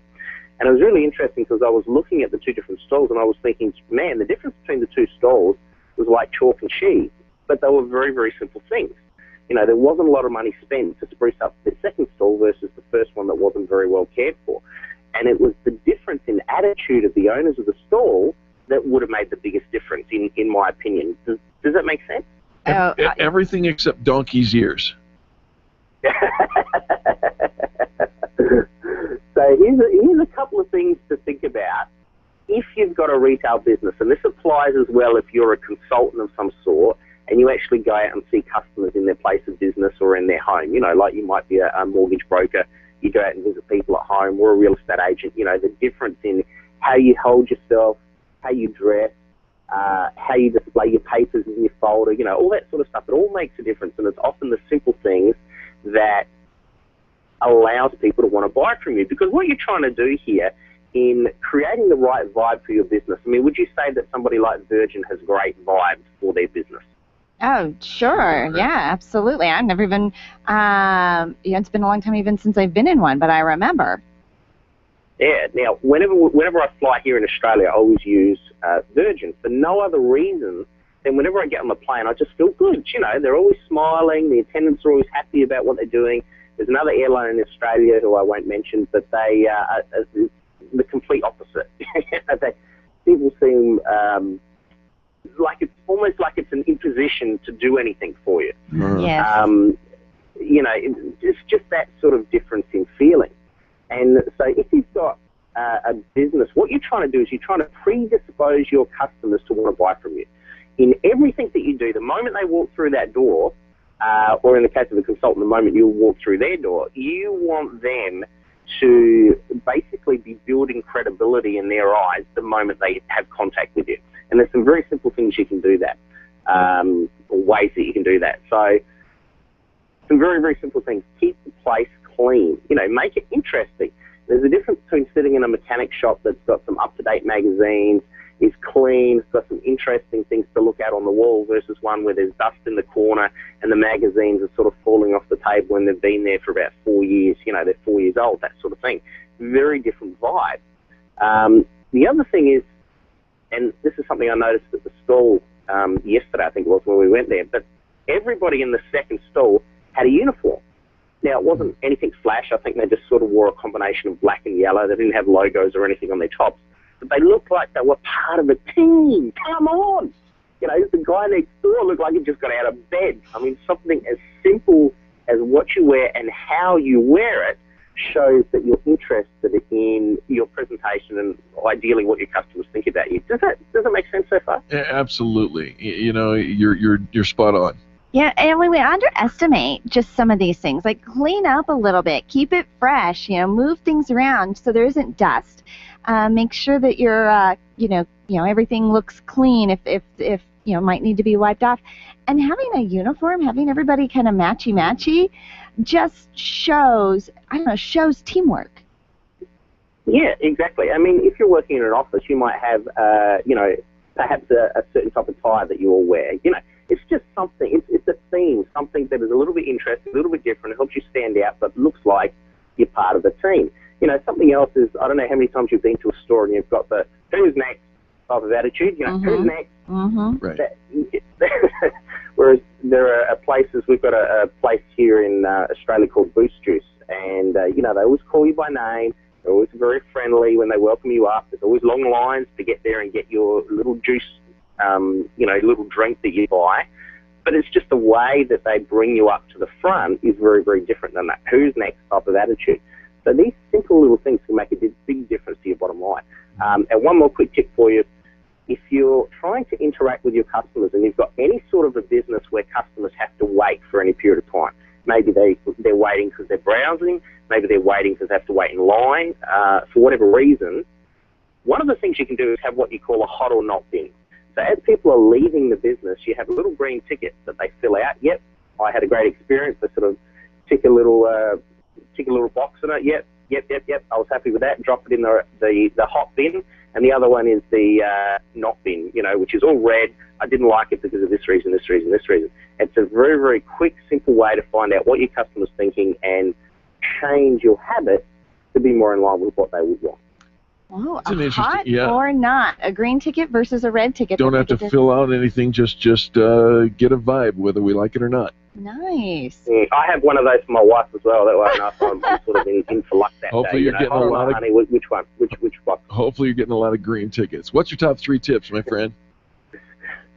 And it was really interesting because I was looking at the two different stalls and I was thinking, man, the difference between the two stalls was like chalk and cheese. But they were very, very simple things. There wasn't a lot of money spent to spruce up the second stall versus the first one that wasn't very well cared for. And it was the difference in attitude of the owners of the stall that would have made the biggest difference, in my opinion. Does that make sense? Everything except donkey's ears. So here's a couple of things to think about if you've got a retail business, and this applies as well if you're a consultant of some sort and you actually go out and see customers in their place of business or in their home. Like you might be a mortgage broker, you go out and visit people at home, or a real estate agent. The difference in how you hold yourself, how you dress, how you display your papers in your folder, all that sort of stuff. It all makes a difference, and it's often the simple things that allows people to want to buy from you. Because what you're trying to do here in creating the right vibe for your business, would you say that somebody like Virgin has great vibes for their business? Oh, sure. Yeah, absolutely. I've never even, it's been a long time even since I've been in one, but I remember. Yeah. Now, whenever I fly here in Australia, I always use Virgin for no other reason than whenever I get on the plane, I just feel good. They're always smiling. The attendants are always happy about what they're doing. There's another airline in Australia who I won't mention, but they are the complete opposite. People seem like it's almost like it's an imposition to do anything for you. Yes. It's just that sort of difference in feeling. And so if you've got a business, what you're trying to do is you're trying to predispose your customers to want to buy from you. In everything that you do, the moment they walk through that door, or in the case of a consultant, the moment you walk through their door, you want them to basically be building credibility in their eyes the moment they have contact with you. And there's some very simple things you can do that, or ways that you can do that. So some very, very simple things. Keep the place clean. Make it interesting. There's a difference between sitting in a mechanic shop that's got some up-to-date magazines, is clean, it's got some interesting things to look at on the wall, versus one where there's dust in the corner and the magazines are sort of falling off the table when they've been there for about 4 years. They're 4 years old, that sort of thing. Very different vibe. The other thing is, and this is something I noticed at the stall yesterday, I think it was, when we went there, but everybody in the second stall had a uniform. Now, it wasn't anything flash. I think they just sort of wore a combination of black and yellow. They didn't have logos or anything on their tops. But they looked like they were part of a team. Come on! The guy next door looked like he just got out of bed. Something as simple as what you wear and how you wear it shows that you're interested in your presentation and ideally what your customers think about you. Does that make sense so far? Yeah, absolutely. You're spot on. Yeah, and we underestimate just some of these things. Like, clean up a little bit, keep it fresh, move things around so there isn't dust. Make sure that your everything looks clean if might need to be wiped off. And having a uniform, having everybody kind of matchy just shows teamwork. Yeah, exactly. If you're working in an office, you might have perhaps a certain type of tie that you all wear. It's just something, it's a theme, something that is a little bit interesting, a little bit different. It helps you stand out, but looks like you're part of the team. Something else is, I don't know how many times you've been to a store and you've got the who's next type of attitude, who's next. Mm-hmm. Right. Whereas there are places, we've got a place here in Australia called Boost Juice, and, they always call you by name. They're always very friendly when they welcome you up. There's always long lines to get there and get your little juice, little drink that you buy. But it's just the way that they bring you up to the front is very, very different than that who's next type of attitude. So these simple little things can make a big difference to your bottom line. And one more quick tip for you. If you're trying to interact with your customers and you've got any sort of a business where customers have to wait for any period of time, maybe they're waiting because they're browsing, maybe they're waiting because they have to wait in line, for whatever reason, one of the things you can do is have what you call a hot or not bin. So as people are leaving the business, you have a little green ticket that they fill out. Yep, I had a great experience. They sort of tick a little box in it. Yep. I was happy with that. Drop it in the hot bin, and the other one is the not bin, which is all red. I didn't like it because of this reason, this reason, this reason. It's a very, very quick, simple way to find out what your customer's thinking and change your habits to be more in line with what they would want. Oh, a hot or not, a green ticket versus a red ticket. Don't have to fill out anything. Just get a vibe, whether we like it or not. Nice. I have one of those for my wife as well. That way I know if I'm sort of in for luck that Hopefully day. you're getting a hold lot on, of... honey, which one? Which one? Hopefully you're getting a lot of green tickets. What's your top 3 tips, my friend?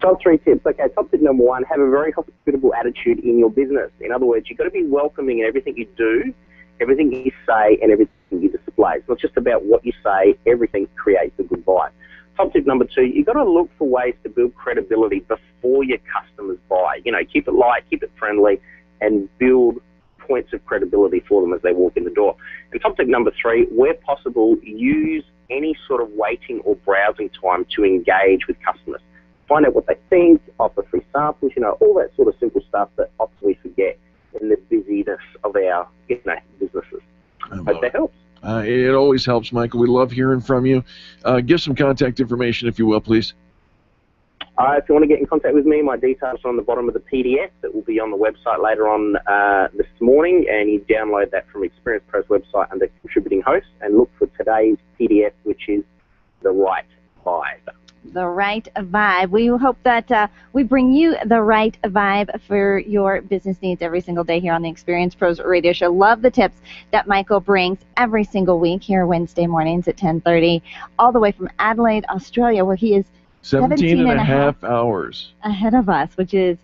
Top 3 tips. Okay, top tip number 1, have a very hospitable attitude in your business. In other words, you've got to be welcoming in everything you do, everything you say, and everything you display. It's not just about what you say. Everything creates a good vibe. Top tip number 2, you've got to look for ways to build credibility before your customers buy. Keep it light, keep it friendly, and build points of credibility for them as they walk in the door. And top tip number 3, where possible, use any sort of waiting or browsing time to engage with customers. Find out what they think, offer free samples, all that sort of simple stuff that often we forget in the busyness of our businesses. Hope that helps. It always helps, Michael. We love hearing from you. Give some contact information, if you will, please. If you want to get in contact with me, my details are on the bottom of the PDF that will be on the website later on this morning, and you download that from Experience Pro's website under Contributing Hosts, and look for today's PDF, which is The Right Vibe. The right vibe. We hope that we bring you the right vibe for your business needs every single day here on the Experience Pros Radio Show. Love the tips that Michael brings every single week here Wednesday mornings at 10:30, all the way from Adelaide, Australia, where he is 17 and a half hours ahead of us, which is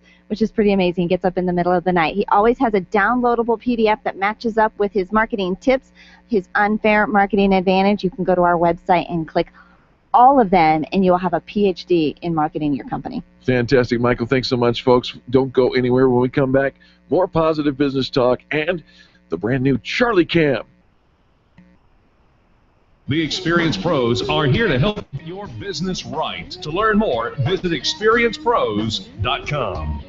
pretty amazing. He gets up in the middle of the night. He always has a downloadable PDF that matches up with his marketing tips, his unfair marketing advantage. You can go to our website and click all of them, and you'll have a PhD in marketing your company. Fantastic, Michael. Thanks so much, folks. Don't go anywhere. When we come back, more positive business talk and the brand new Charlie Cam. The Experience Pros are here to help your business right. To learn more, visit experiencepros.com.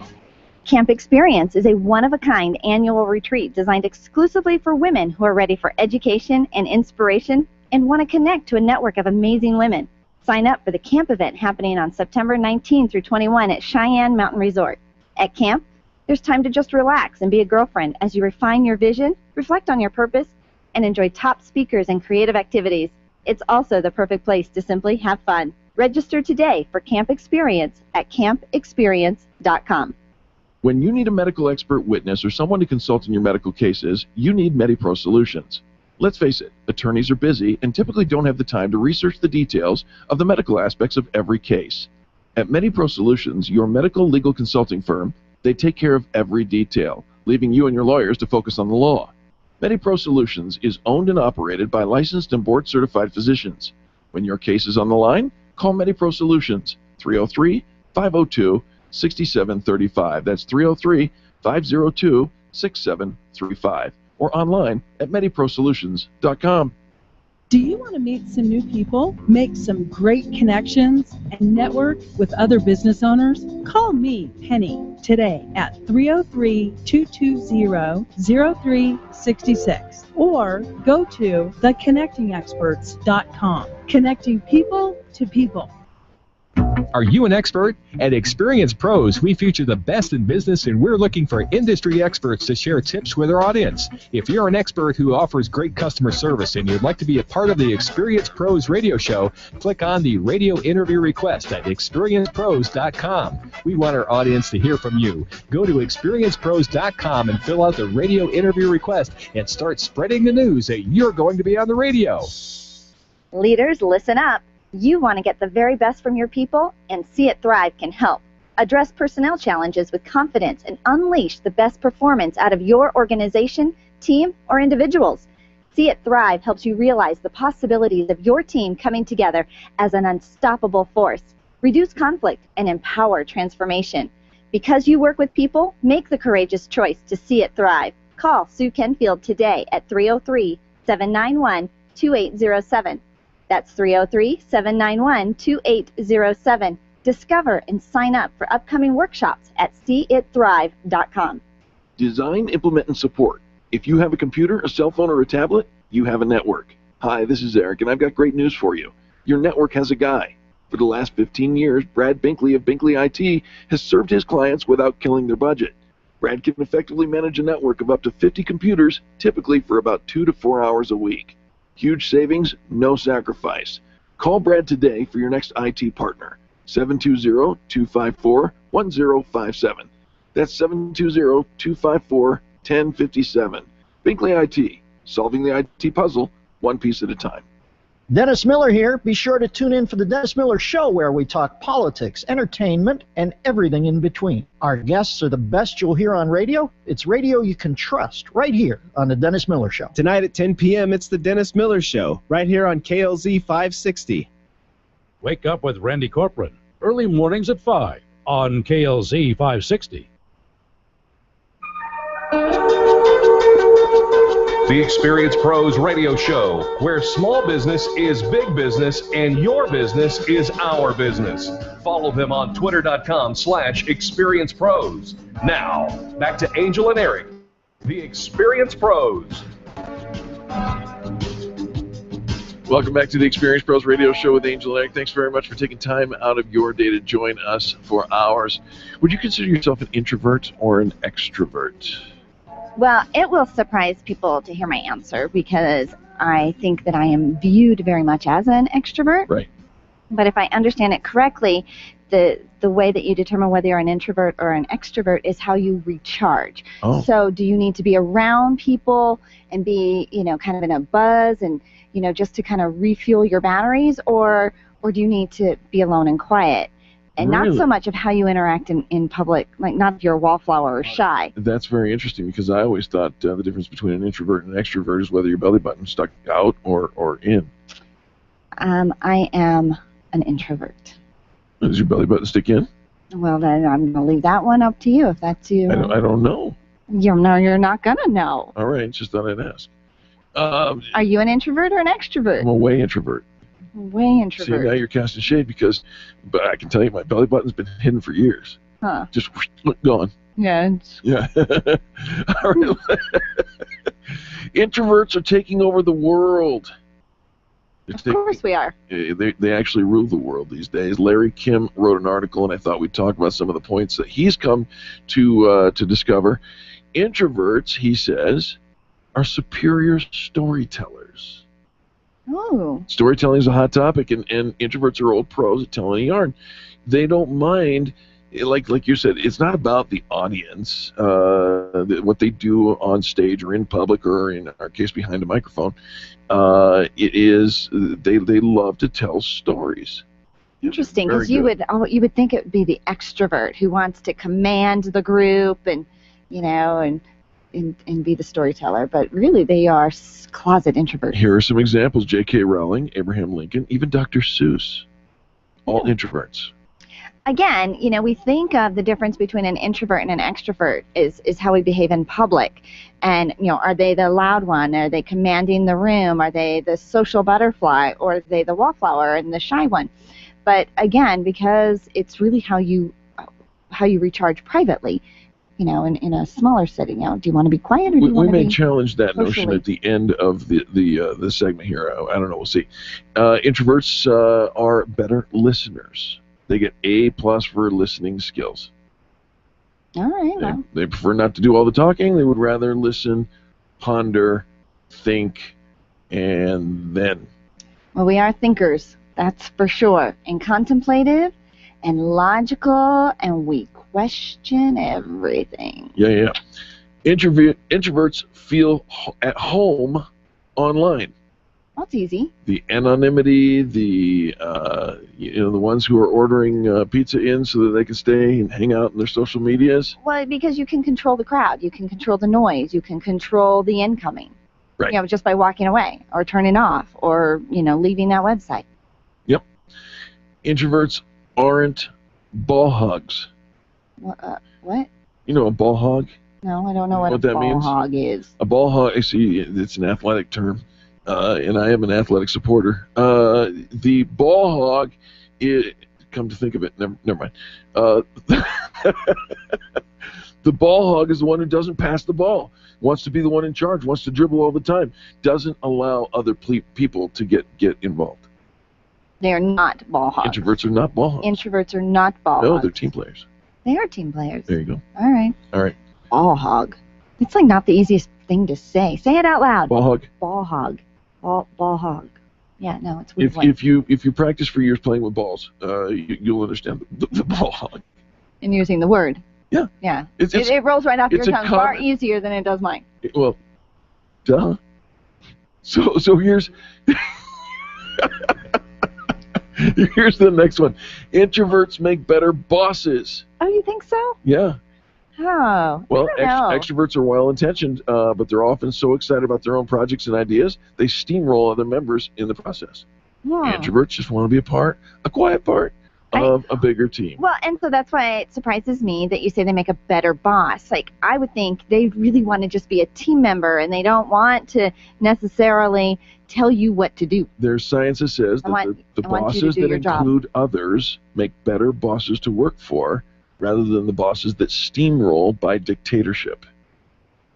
Camp Experience is a one-of-a-kind annual retreat designed exclusively for women who are ready for education and inspiration and want to connect to a network of amazing women. Sign up for the camp event happening on September 19 through 21 at Cheyenne Mountain Resort. At camp, there's time to just relax and be a girlfriend as you refine your vision, reflect on your purpose, and enjoy top speakers and creative activities. It's also the perfect place to simply have fun. Register today for Camp Experience at campexperience.com. When you need a medical expert witness or someone to consult in your medical cases, you need MediPro Solutions. Let's face it, attorneys are busy and typically don't have the time to research the details of the medical aspects of every case. At MediPro Solutions, your medical legal consulting firm, they take care of every detail, leaving you and your lawyers to focus on the law. MediPro Solutions is owned and operated by licensed and board-certified physicians. When your case is on the line, call MediPro Solutions, 303-502-6735. That's 303-502-6735. Or online at mediprosolutions.com. Do you want to meet some new people, make some great connections, and network with other business owners? Call me, Penny, today at 303-220-0366 or go to theconnectingexperts.com. Connecting people to people. Are you an expert? At Experience Pros, we feature the best in business, and we're looking for industry experts to share tips with our audience. If you're an expert who offers great customer service and you'd like to be a part of the Experience Pros radio show, click on the radio interview request at experiencepros.com. We want our audience to hear from you. Go to experiencepros.com and fill out the radio interview request and start spreading the news that you're going to be on the radio. Leaders, listen up. You want to get the very best from your people, and See It Thrive can help. Address personnel challenges with confidence and unleash the best performance out of your organization, team, or individuals. See It Thrive helps you realize the possibilities of your team coming together as an unstoppable force. Reduce conflict and empower transformation. Because you work with people, make the courageous choice to see it thrive. Call Sue Kenfield today at 303-791-2807. That's 303-791-2807. Discover and sign up for upcoming workshops at seeitthrive.com. Design, implement, and support. If you have a computer, a cell phone, or a tablet, you have a network. Hi, this is Eric, and I've got great news for you. Your network has a guy. For the last 15 years, Brad Binkley of Binkley IT has served his clients without killing their budget. Brad can effectively manage a network of up to 50 computers, typically for about 2 to 4 hours a week. Huge savings, no sacrifice. Call Brad today for your next IT partner, 720-254-1057. That's 720-254-1057. Binkley IT, solving the IT puzzle one piece at a time. Dennis Miller here. Be sure to tune in for the Dennis Miller Show, where we talk politics, entertainment, and everything in between. Our guests are the best you'll hear on radio. It's radio you can trust, right here on the Dennis Miller Show. Tonight at 10 p.m., it's the Dennis Miller Show, right here on KLZ 560. Wake up with Randy Corcoran, early mornings at 5 on KLZ 560. The Experience Pros radio show, where small business is big business and your business is our business. Follow them on twitter.com/experiencepros. Now, back to Angel and Eric, the Experience Pros. Welcome back to the Experience Pros radio show with Angel and Eric. Thanks very much for taking time out of your day to join us for ours. Would you consider yourself an introvert or an extrovert? Well, it will surprise people to hear my answer because I think that I am viewed very much as an extrovert. Right. But if I understand it correctly, the way that you determine whether you're an introvert or an extrovert is how you recharge. Oh. So do you need to be around people and be, kind of in a buzz and, just to kind of refuel your batteries, or do you need to be alone and quiet? And Really? not so much of how you interact in public, like not if you're a wallflower or shy. That's very interesting because I always thought the difference between an introvert and an extrovert is whether your belly button's stuck out or in. I am an introvert. Does your belly button stick in? Well, then I'm going to leave that one up to you if that's you. I don't know. You're not going to know. All right, just thought I'd ask. Are you an introvert or an extrovert? I'm a way introvert. Way introvert. See, now you're casting shade but I can tell you my belly button's been hidden for years. Huh. Just gone. Yeah. Yeah. All right. Introverts are taking over the world. Of course we are. They actually rule the world these days. Larry Kim wrote an article, and I thought we'd talk about some of the points that he's come to discover. Introverts, he says, are superior storytellers. Oh. Storytelling is a hot topic, and introverts are old pros at telling a yarn. They don't mind, like you said, it's not about the audience, what they do on stage or in public or, in our case, behind a microphone. It is, they love to tell stories. Interesting, because you would think it would be the extrovert who wants to command the group and be the storyteller, but really they are closet introverts. Here are some examples: J.K. Rowling, Abraham Lincoln, even Dr. Seuss, all introverts. Again, we think of the difference between an introvert and an extrovert is how we behave in public. And, are they the loud one? Are they commanding the room? Are they the social butterfly? Or are they the wallflower and the shy one? But again, because it's really how you recharge privately, in a smaller setting. Do you want to be quiet or do you want to be We may challenge that socially? notion at the end of the segment here. I don't know. We'll see. Introverts are better listeners. They get A+ for listening skills. All right. They prefer not to do all the talking. They would rather listen, ponder, think, and then. Well, we are thinkers, that's for sure, and contemplative, and logical, and we question everything. Yeah. Introverts feel at home online. That's easy. The anonymity, the ones who are ordering pizza in so that they can stay and hang out in their social medias. Well, because you can control the crowd, you can control the noise, you can control the incoming. Right. Just by walking away or turning off or leaving that website. Yep. Introverts aren't ball hogs. What? You know a ball hog? No, I don't know what a that ball means? hog is. A ball hog, see, it's an athletic term, and I am an athletic supporter. The ball hog, come to think of it, never mind. The ball hog is the one who doesn't pass the ball, wants to be the one in charge, wants to dribble all the time, doesn't allow other people to get involved. They are not ball hogs. Introverts are not ball hogs. Introverts are not ball No, hogs. they're team players. They are team players. There you go. All right. All right. Ball hog. It's like not the easiest thing to say. Say it out loud. Ball hog. Ball hog. Ball hog. Yeah, no, it's weird. If you practice for years playing with balls, you'll understand the ball hog. And using the word. Yeah. Yeah. It's- It rolls right off your it's a tongue far common- easier than it does mine. Well, duh. So here's here's the next one. Introverts make better bosses. Oh, you think so? Yeah. Oh. Well, I don't know. extroverts are well-intentioned, but they're often so excited about their own projects and ideas, they steamroll other members in the process. Introverts just want to be a quiet part of a bigger team. Well, and so that's why it surprises me that you say they make a better boss. Like, I would think they really want to just be a team member, and they don't want to necessarily tell you what to do. There's science that says that the I want you to bosses do that your job. include others make better bosses to work for, rather than the bosses that steamroll by dictatorship.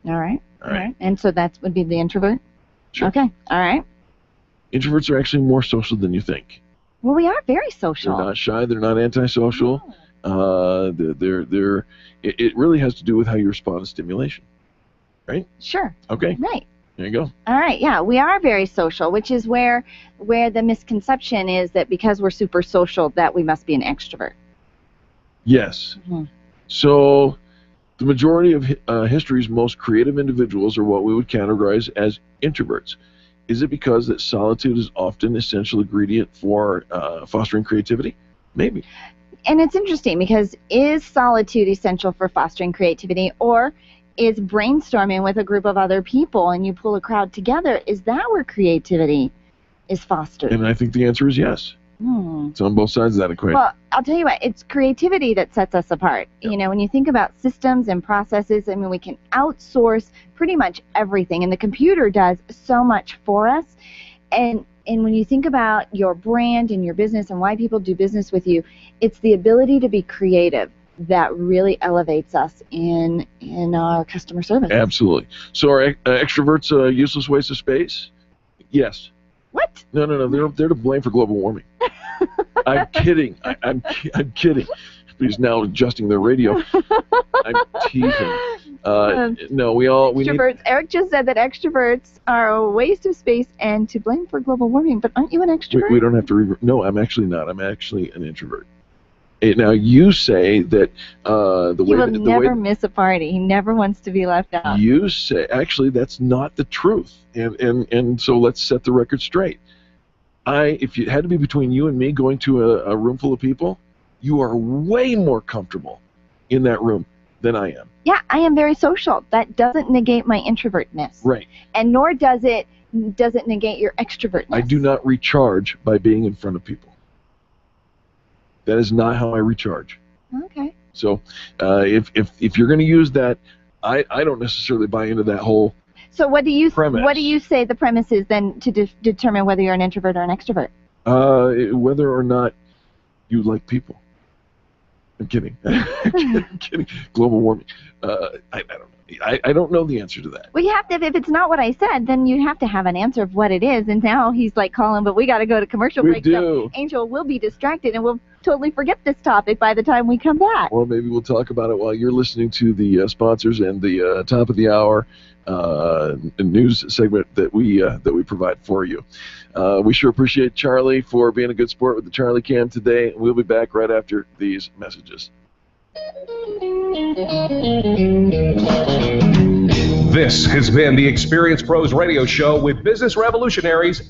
All right. All right. And so that would be the introvert? Sure. Okay. All right. Introverts are actually more social than you think. Well, we are very social. They're not shy. They're not antisocial. It really has to do with how you respond to stimulation, right? Sure. Okay. Right. There you go. All right, yeah, we are very social, which is where the misconception is that because we're super social that we must be an extrovert. Yes. Mhm. So the majority of history's most creative individuals are what we would categorize as introverts. Is it because that solitude is often an essential ingredient for fostering creativity? Maybe. And it's interesting because is solitude essential for fostering creativity, or is brainstorming with a group of other people and you pull a crowd together, is that where creativity is fostered? And I think the answer is yes. It's on both sides of that equation. Well, I'll tell you what, it's creativity that sets us apart. You know, when you think about systems and processes, I mean, we can outsource pretty much everything, and the computer does so much for us. And when you think about your brand and your business and why people do business with you, it's the ability to be creative that really elevates us in our customer service. Absolutely. So are extroverts a useless waste of space? Yes. What? No. They're to blame for global warming. I'm kidding. I'm kidding. He's now adjusting their radio. I'm teasing. No, we need. Extroverts. Eric just said that extroverts are a waste of space and to blame for global warming. But aren't you an extrovert? We don't have to. No, I'm actually not. I'm actually an introvert. Now you say that the He way will that, the never way miss a party. He never wants to be left out. you say actually that's not the truth, and so let's set the record straight. If it had to be between you and me going to a room full of people, you are way more comfortable in that room than I am. Yeah, I am very social. That doesn't negate my introvertness. Right. And nor does it negate your extrovertness. I do not recharge by being in front of people. That is not how I recharge. Okay. So if you're going to use that, I don't necessarily buy into that whole So what do you premise. what do you say the premise is then to determine whether you're an introvert or an extrovert? Whether or not you like people. I'm kidding. I'm kidding. Global warming. I don't know. I don't know the answer to that. Well, you have to. If it's not what I said, then you have to have an answer of what it is. And now he's like calling, but we got to go to commercial We break. do. So Angel will be distracted, and we'll totally forget this topic by the time we come back. Or maybe we'll talk about it while you're listening to the sponsors and the top of the hour news segment that we provide for you. We sure appreciate Charlie for being a good sport with the Charlie Cam today. We'll be back right after these messages. This has been the Experience Pros Radio Show with business revolutionaries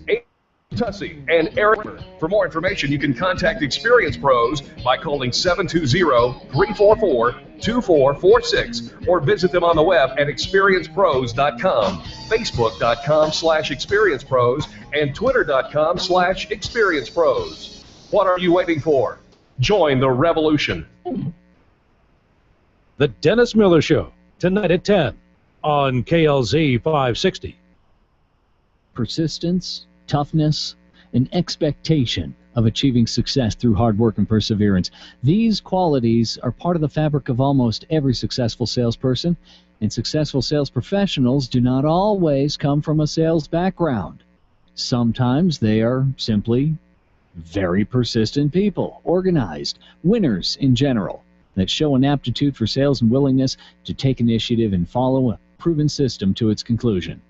Tussey and Eric. For more information, you can contact Experience Pros by calling 720-344-2446 or visit them on the web at experiencepros.com, facebook.com/experiencepros, and twitter.com/experiencepros. What are you waiting for? Join the revolution. The Dennis Miller Show, tonight at 10 on KLZ 560. Persistence, toughness, and expectation of achieving success through hard work and perseverance. These qualities are part of the fabric of almost every successful salesperson, and successful sales professionals do not always come from a sales background. Sometimes they are simply very persistent people, organized, winners in general, that show an aptitude for sales and willingness to take initiative and follow a proven system to its conclusion.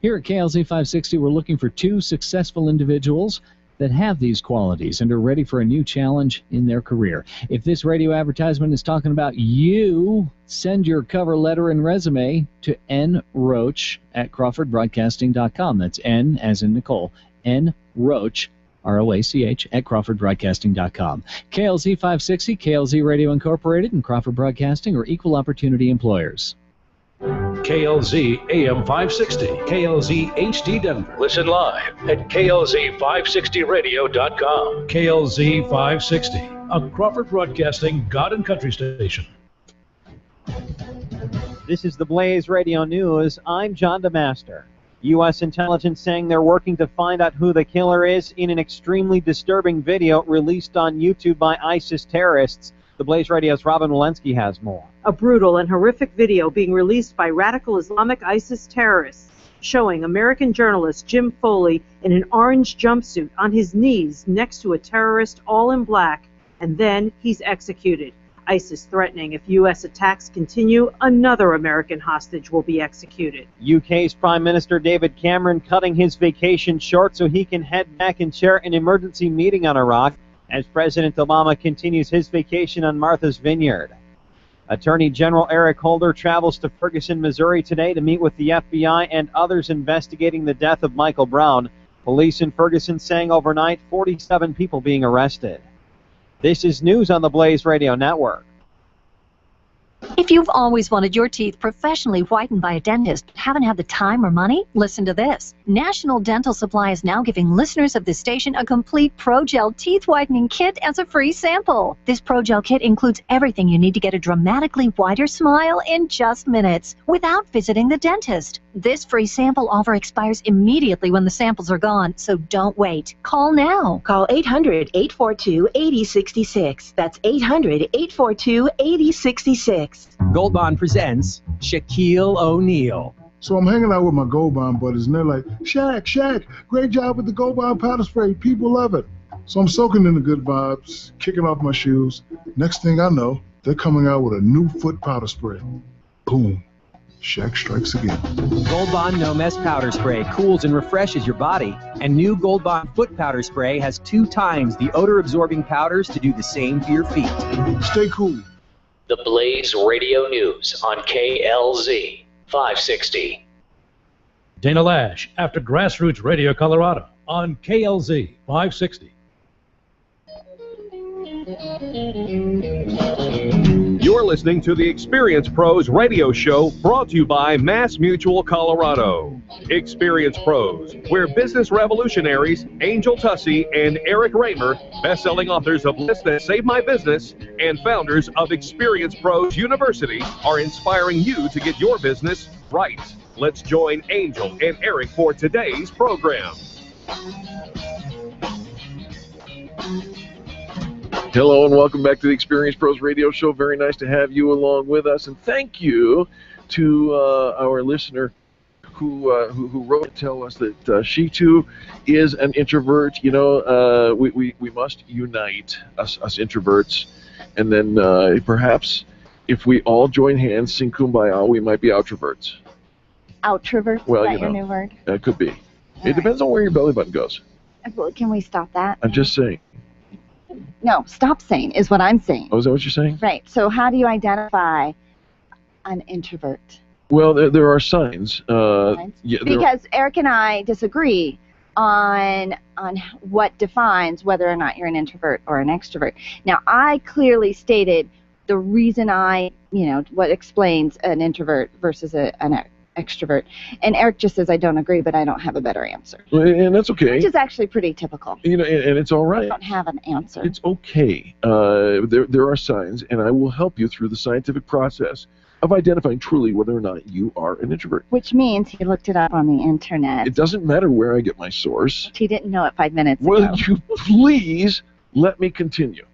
Here at KLZ 560, we're looking for two successful individuals that have these qualities and are ready for a new challenge in their career. If this radio advertisement is talking about you, send your cover letter and resume to nroach@crawfordbroadcasting.com. That's N as in Nicole, nroach, R-O-A-C-H, at crawfordbroadcasting.com. KLZ 560, KLZ Radio Incorporated, and Crawford Broadcasting are equal opportunity employers. KLZ AM 560, KLZ HD Denver. Listen live at KLZ560radio.com. KLZ 560, a Crawford Broadcasting God and Country station. This is the Blaze Radio News. I'm John DeMaster. U.S. intelligence saying they're working to find out who the killer is in an extremely disturbing video released on YouTube by ISIS terrorists. The Blaze Radio's Robin Walensky has more. A brutal and horrific video being released by radical Islamic ISIS terrorists showing American journalist Jim Foley in an orange jumpsuit on his knees next to a terrorist all in black, and then he's executed. ISIS threatening if U.S. attacks continue, another American hostage will be executed. UK's Prime Minister David Cameron cutting his vacation short so he can head back and chair an emergency meeting on Iraq as President Obama continues his vacation on Martha's Vineyard. Attorney General Eric Holder travels to Ferguson, Missouri today to meet with the FBI and others investigating the death of Michael Brown. Police in Ferguson saying overnight 47 people being arrested. This is news on the Blaze Radio Network. If you've always wanted your teeth professionally whitened by a dentist but haven't had the time or money, listen to this. National Dental Supply is now giving listeners of this station a complete Pro-Gel teeth whitening kit as a free sample. This Pro-Gel kit includes everything you need to get a dramatically whiter smile in just minutes without visiting the dentist. This free sample offer expires immediately when the samples are gone, so don't wait. Call now. Call 800-842-8066. That's 800-842-8066. Gold Bond presents Shaquille O'Neal. So I'm hanging out with my Gold Bond buddies, and they're like, Shaq, great job with the Gold Bond powder spray. People love it. So I'm soaking in the good vibes, kicking off my shoes. Next thing I know, they're coming out with a new foot powder spray. Boom. Shaq strikes again. Gold Bond No Mess Powder Spray cools and refreshes your body. And new Gold Bond Foot Powder Spray has 2 times the odor-absorbing powders to do the same for your feet. Stay cool. The Blaze Radio News on KLZ 560. Dana Lash after Grassroots Radio Colorado on KLZ 560. You're listening to the Experience Pros radio show brought to you by Mass Mutual Colorado. Experience Pros, where business revolutionaries Angel Tussey and Eric Raymer, best-selling authors of Lists That Save My Business and founders of Experience Pros University, are inspiring you to get your business right. Let's join Angel and Eric for today's program. Hello and welcome back to the Experience Pros Radio Show. Very nice to have you along with us, and thank you to our listener who wrote to tell us that she too is an introvert. You know, we must unite us introverts, and then perhaps if we all join hands, sing Kumbaya, we might be outroverts. Outroverts? Well, is that you know, your new word? That could be. It depends on where your belly button goes. Well, can we stop that? I'm just saying. No, stop saying is what I'm saying. Oh, is that what you're saying? Right. So how do you identify an introvert? Well, there are signs. Yeah, because Eric and I disagree on what defines whether or not you're an introvert or an extrovert. Now, I clearly stated the reason what explains an introvert versus an extrovert. And Eric just says, I don't agree, but I don't have a better answer. And that's okay. Which is actually pretty typical. You know, and it's all right. I don't have an answer. It's okay. There are signs, and I will help you through the scientific process of identifying truly whether or not you are an introvert. Which means he looked it up on the internet. It doesn't matter where I get my source. He didn't know it 5 minutes ago. Will you please let me continue?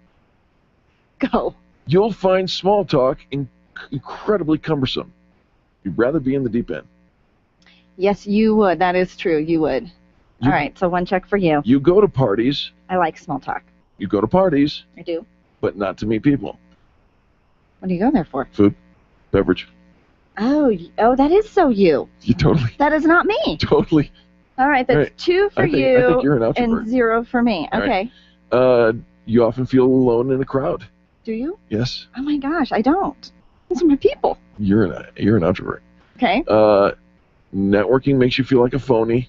Go. You'll find small talk incredibly cumbersome. You'd rather be in the deep end. Yes, you would. That is true. You would. All right, so one check for you. You go to parties. I like small talk. You go to parties. I do. But not to meet people. What do you go there for? Food, beverage. Oh, that is so you. You totally. That is not me. Totally. All right, that's All right. 2 for I think you you're an and introvert. 0 for me. All Okay. right. You often feel alone in a crowd. Do you? Yes. Oh my gosh, I don't. Those are my people. You're an introvert. Okay. Networking makes you feel like a phony.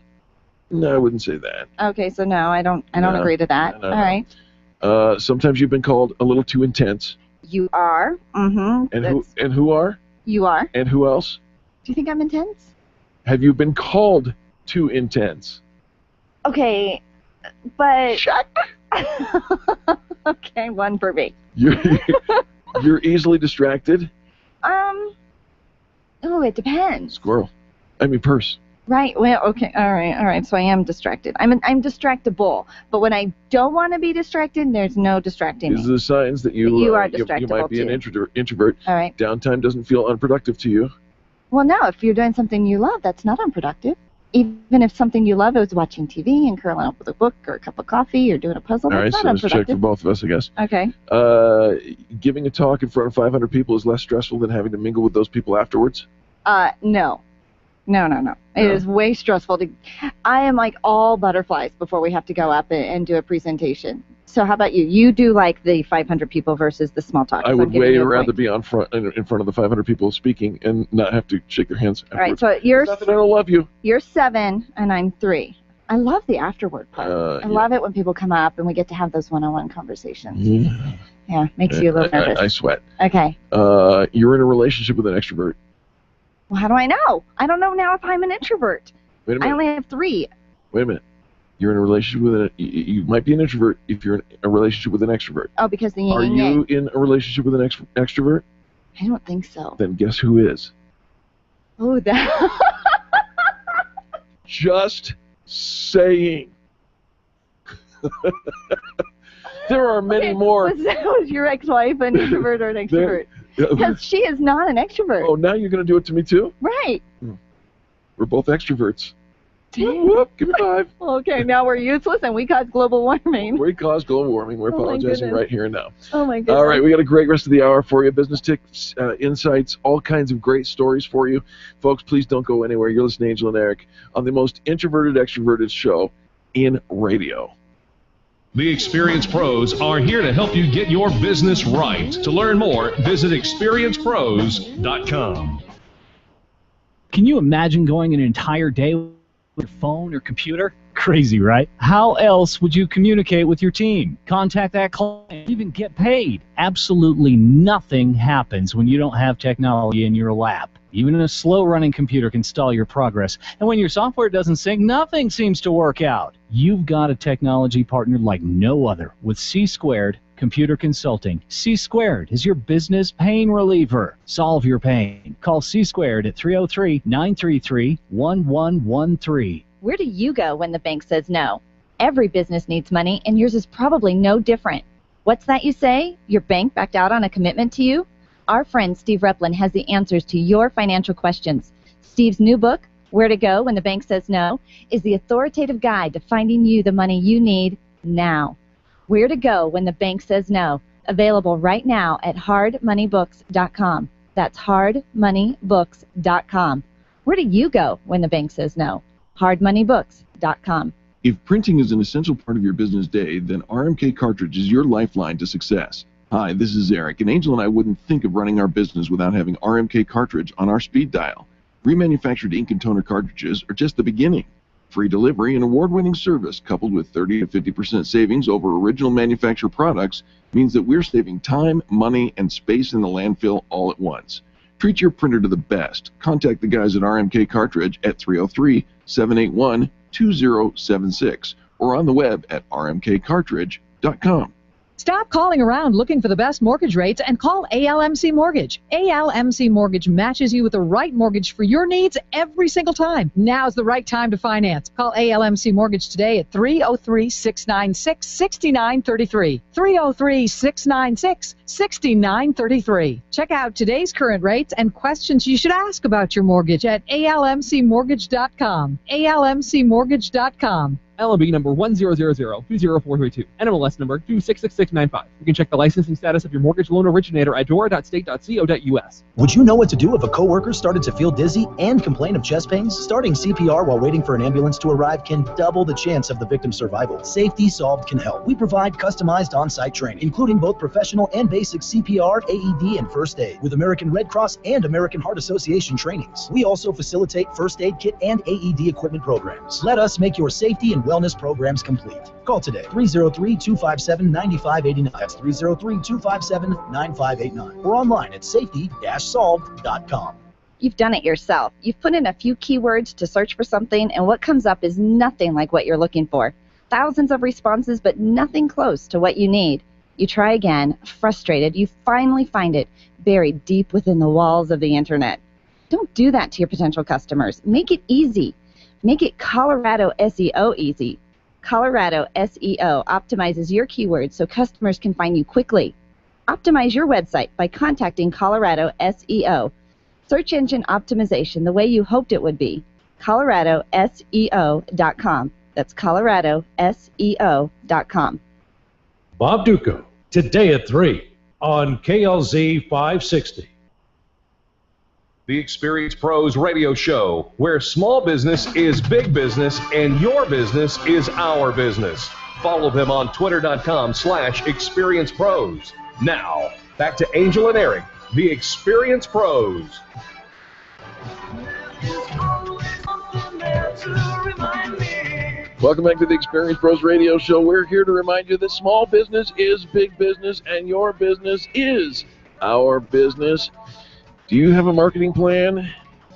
No, I wouldn't say that. Okay, so no, I don't No, agree to that. no, All no. right. Sometimes you've been called a little too intense. You are. Mm-hmm. And who are? You are. And who else? Do you think I'm intense? Have you been called too intense? Okay, but. Check. Okay, 1 for me. You're easily distracted. Oh, it depends. Squirrel. I mean purse. Right. Well, okay. All right. So I am distracted. I'm distractible. But when I don't want to be distracted, there's no distracting me. These are the signs that you are you distractible might be too. an introvert. All right. Downtime doesn't feel unproductive to you. Well, no. If you're doing something you love, that's not unproductive. Even if something you love is watching TV and curling up with a book or a cup of coffee or doing a puzzle, All right, that's so not let's check unproductive. for both of us, I guess. Okay. Giving a talk in front of 500 people is less stressful than having to mingle with those people afterwards? No. No. It is way stressful. I am like all butterflies before we have to go up and do a presentation. So how about you? You do like the 500 people versus the small talk. I would way rather be in front of the 500 people speaking and not have to shake their hands All right, afterwards. so you're. It's not that I don't love you. You're 7 and I'm 3. I love the afterward part. I love it when people come up and we get to have those one-on-one conversations. Yeah, makes you a little nervous. I sweat. Okay. You're in a relationship with an extrovert. Well, how do I know? I don't know now if I'm an introvert. Wait a minute. I only have 3. Wait a minute. You're in a relationship with you might be an introvert if you're in a relationship with an extrovert. Oh, because the yin Are and you yang. in a relationship with an extrovert? I don't think so. Then guess who is? Oh, that. Just saying. There are many more. Was your ex-wife an introvert or an extrovert? Because she is not an extrovert. Oh, now you're going to do it to me too? Right. We're both extroverts. Damn. Whoop, give me 5. Okay, now we're useless and we cause global warming. We cause global warming. We're Oh, my apologizing goodness. right here and now. Oh my goodness. All right, we got a great rest of the hour for you. Business tips, insights, all kinds of great stories for you. Folks, please don't go anywhere. You're listening to Angel and Eric on the most introverted, extroverted show in radio. The experienced pros are here to help you get your business right. To learn more, visit experiencepros.com. Can you imagine going an entire day with your phone or computer? Crazy, right? How else would you communicate with your team, contact that client, even get paid? Absolutely nothing happens when you don't have technology in your lap. Even a slow-running computer can stall your progress. And when your software doesn't sync, nothing seems to work out. You've got a technology partner like no other with C-Squared Computer Consulting. C-Squared is your business pain reliever. Solve your pain. Call C-Squared at 303-933-1113. Where do you go when the bank says no? Every business needs money, and yours is probably no different. What's that you say? Your bank backed out on a commitment to you? Our friend Steve Replin has the answers to your financial questions. Steve's new book, Where to Go When the Bank Says No, is the authoritative guide to finding you the money you need now. Where to Go When the Bank Says No, available right now at hardmoneybooks.com. That's hardmoneybooks.com. Where do you go when the bank says no? hardmoneybooks.com. If printing is an essential part of your business day, then RMK Cartridge is your lifeline to success. Hi, this is Eric, and Angel and I wouldn't think of running our business without having RMK Cartridge on our speed dial. Remanufactured ink and toner cartridges are just the beginning. Free delivery and award-winning service coupled with 30 to 50% savings over original manufacturer products means that we're saving time, money, and space in the landfill all at once. Treat your printer to the best. Contact the guys at RMK Cartridge at 303-781-2076 or on the web at rmkcartridge.com. Stop calling around looking for the best mortgage rates and call ALMC Mortgage. ALMC Mortgage matches you with the right mortgage for your needs every single time. Now's the right time to finance. Call ALMC Mortgage today at 303-696-6933. 303-696-6933. Check out today's current rates and questions you should ask about your mortgage at almcmortgage.com. almcmortgage.com. LMB number 1000-20432, NMLS number 266695. You can check the licensing status of your mortgage loan originator at dora.state.co.us. Would you know what to do if a coworker started to feel dizzy and complain of chest pains? Starting CPR while waiting for an ambulance to arrive can double the chance of the victim's survival. Safety Solved can help. We provide customized on-site training, including both professional and basic CPR, AED, and first aid, with American Red Cross and American Heart Association trainings. We also facilitate first aid kit and AED equipment programs. Let us make your safety and wellness programs complete. Call today, 303-257-9589. That's 303-257-9589. Or online at safety-solved.com. You've done it yourself. You've put in a few keywords to search for something, and what comes up is nothing like what you're looking for. Thousands of responses, but nothing close to what you need. You try again, frustrated. You finally find it buried deep within the walls of the internet. Don't do that to your potential customers. Make it easy. Make it Colorado SEO easy. Colorado SEO optimizes your keywords so customers can find you quickly. Optimize your website by contacting Colorado SEO. Search engine optimization the way you hoped it would be. ColoradoSEO.com. That's ColoradoSEO.com. Bob Duco, today at 3 on KLZ 560. The Experience Pros radio show, where small business is big business and your business is our business. Follow them on twitter.com/experiencepros. Now, back to Angel and Eric, the Experience Pros. Welcome back to the Experience Pros radio show. We're here to remind you that small business is big business and your business is our business. Do you have a marketing plan?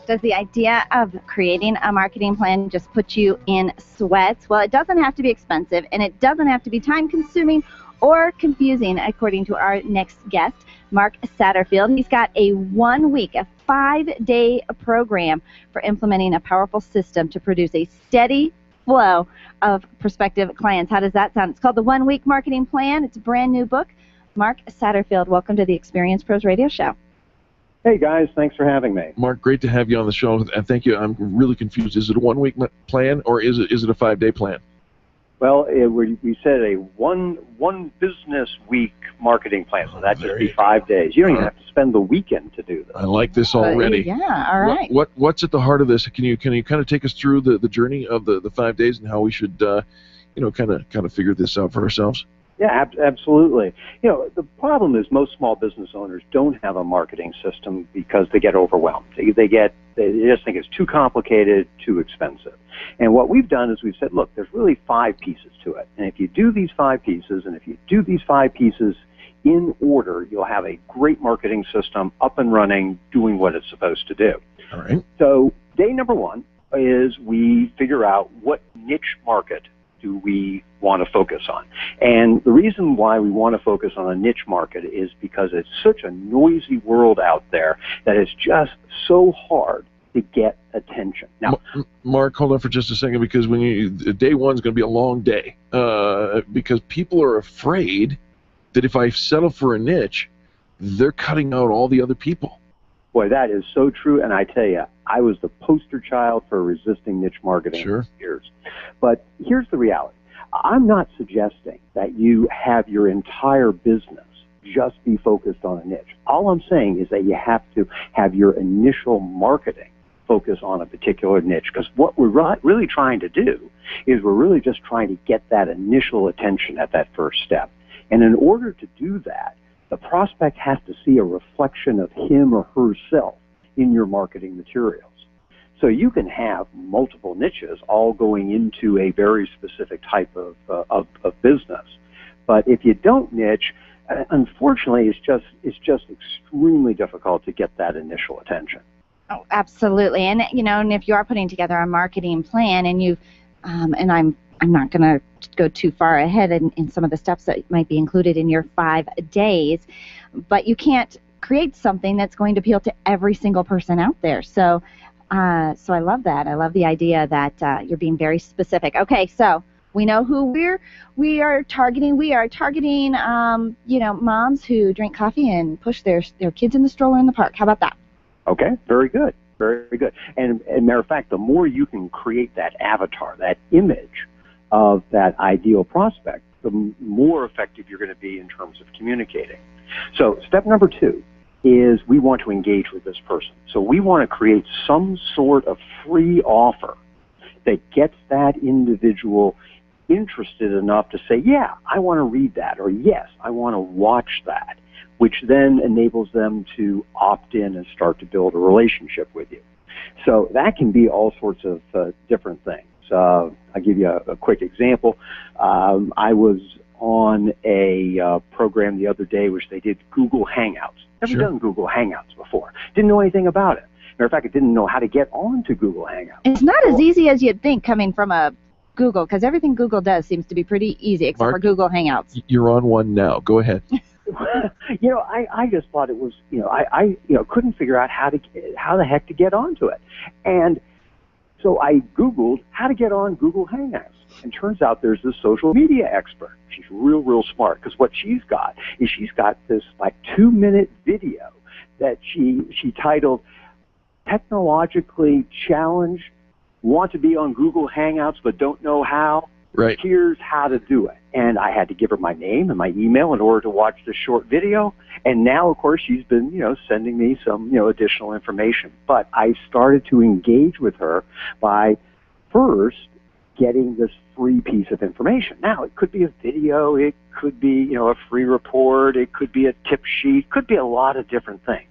Does the idea of creating a marketing plan just put you in sweats? Well, it doesn't have to be expensive, and it doesn't have to be time-consuming or confusing, according to our next guest, Mark Satterfield. He's got a 1-week, a 5-day program for implementing a powerful system to produce a steady flow of prospective clients. How does that sound? It's called the 1-Week Marketing Plan. It's a brand new book. Mark Satterfield, welcome to the Experience Pros Radio Show. Hey, guys. Thanks for having me. Mark, great to have you on the show, and thank you. I'm really confused. Is it a 1-week plan, or is it a 5-day plan? Well, we said a one business week marketing plan, so that'd just be 5 days. You don't even have to spend the weekend to do this. I like this already. Yeah, all right. What's at the heart of this? Can you kind of take us through the journey of the 5 days and how we should kind of figure this out for ourselves? Yeah, absolutely. The problem is most small business owners don't have a marketing system because they get overwhelmed. They just think it's too complicated, too expensive. And what we've done is we've said, look, there's really 5 pieces to it. And if you do these 5 pieces, in order, you'll have a great marketing system up and running, doing what it's supposed to do. All right. So day number 1 is we figure out what niche market do we want to focus on. And the reason why we want to focus on a niche market is because it's such a noisy world out there that it's just so hard to get attention. Now, Mark, hold on for just a second, because day 1 is going to be a long day, because people are afraid that if I settle for a niche, they're cutting out all the other people. Boy, that is so true, and I tell you, I was the poster child for resisting niche marketing for years. But here's the reality. I'm not suggesting that you have your entire business just be focused on a niche. All I'm saying is that you have to have your initial marketing focus on a particular niche, because what we're really trying to do is we're really just trying to get that initial attention at that first step. And in order to do that, the prospect has to see a reflection of him or herself in your marketing materials. So you can have multiple niches all going into a very specific type of business. But if you don't niche, unfortunately, it's just extremely difficult to get that initial attention. Oh, absolutely. And and if you are putting together a marketing plan, and you, and I'm not going to go too far ahead in some of the steps that might be included in your 5 days, but you can't create something that's going to appeal to every single person out there. So I love that. I love the idea that you're being very specific. Okay, so we know who we are targeting. We are targeting, moms who drink coffee and push their kids in the stroller in the park. How about that? Okay, very good. Very good. And matter of fact, the more you can create that avatar, that image of that ideal prospect, the more effective you're going to be in terms of communicating. So step number 2 is we want to engage with this person. So we want to create some sort of free offer that gets that individual interested enough to say, yeah, I want to read that, or yes, I want to watch that, which then enables them to opt in and start to build a relationship with you. So that can be all sorts of different things. I'll give you a quick example. I was on a program the other day which they did Google Hangouts. Never done Google Hangouts before. Didn't know anything about it. Matter of fact, I didn't know how to get onto Google Hangouts. It's not as easy as you'd think coming from a Google, because everything Google does seems to be pretty easy except Mark, for Google Hangouts. You're on one now. Go ahead. I just thought it was, I couldn't figure out how the heck to get onto it. And so I Googled how to get on Google Hangouts. And turns out there's this social media expert. She's real smart, because what she's got is she's got this 2-minute video that she titled Technologically Challenged, Want to be on Google Hangouts but don't know how. Right. Here's how to do it. And I had to give her my name and my email in order to watch the short video. And now, of course, she's been, sending me some, additional information. But I started to engage with her by first getting this free piece of information. Now, it could be a video, it could be, a free report, it could be a tip sheet, could be a lot of different things.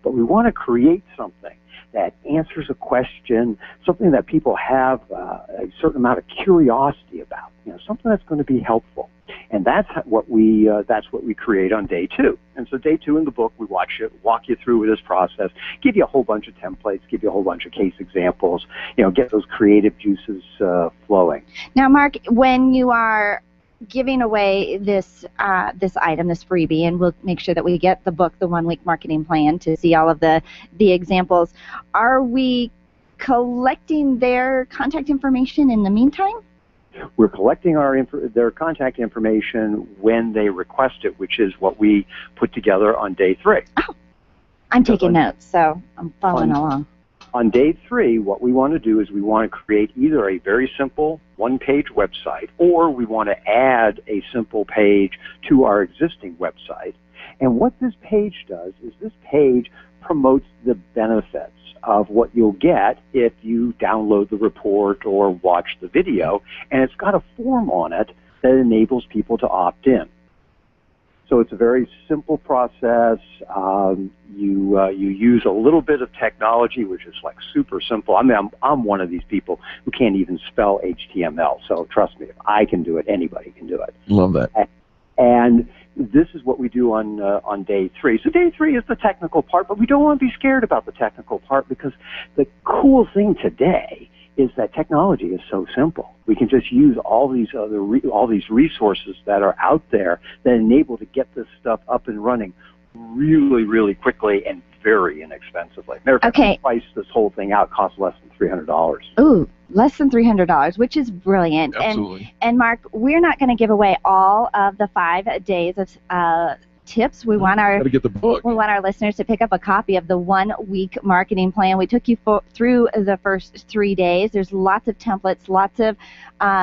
But we want to create something that answers a question, something that people have a certain amount of curiosity about, something that's going to be helpful. And that's what we create on day 2. And so day 2 in the book, we walk you through this process, give you a whole bunch of templates, give you a whole bunch of case examples, get those creative juices flowing. Now, Mark, when you are giving away this item, this freebie, and we'll make sure that we get the book, The 1-Week Marketing Plan, to see all of the examples, are we collecting their contact information in the meantime? We're collecting their contact information when they request it, which is what we put together on day 3. Oh, I'm taking notes, so I'm following along. On day 3, what we want to do is we want to create either a very simple one-page website, or we want to add a simple page to our existing website. And what this page does is this page promotes the benefits of what you'll get if you download the report or watch the video, and it's got a form on it that enables people to opt in. So it's a very simple process. You use a little bit of technology, which is super simple. I mean, I'm one of these people who can't even spell HTML. So trust me, if I can do it, anybody can do it. Love that. And this is what we do on day 3. So day 3 is the technical part, but we don't want to be scared about the technical part, because the cool thing today is that technology is so simple. We can just use all these resources that are out there that enable to get this stuff up and running really quickly and very inexpensively. Matter of fact, we priced this whole thing out, cost less than $300. Ooh, less than $300, which is brilliant. Absolutely. And Mark, we're not going to give away all of the 5 days of tips. We want our Gotta get the book. We want our listeners to pick up a copy of the 1-Week Marketing Plan. We took you through the first 3 days. There's lots of templates, lots of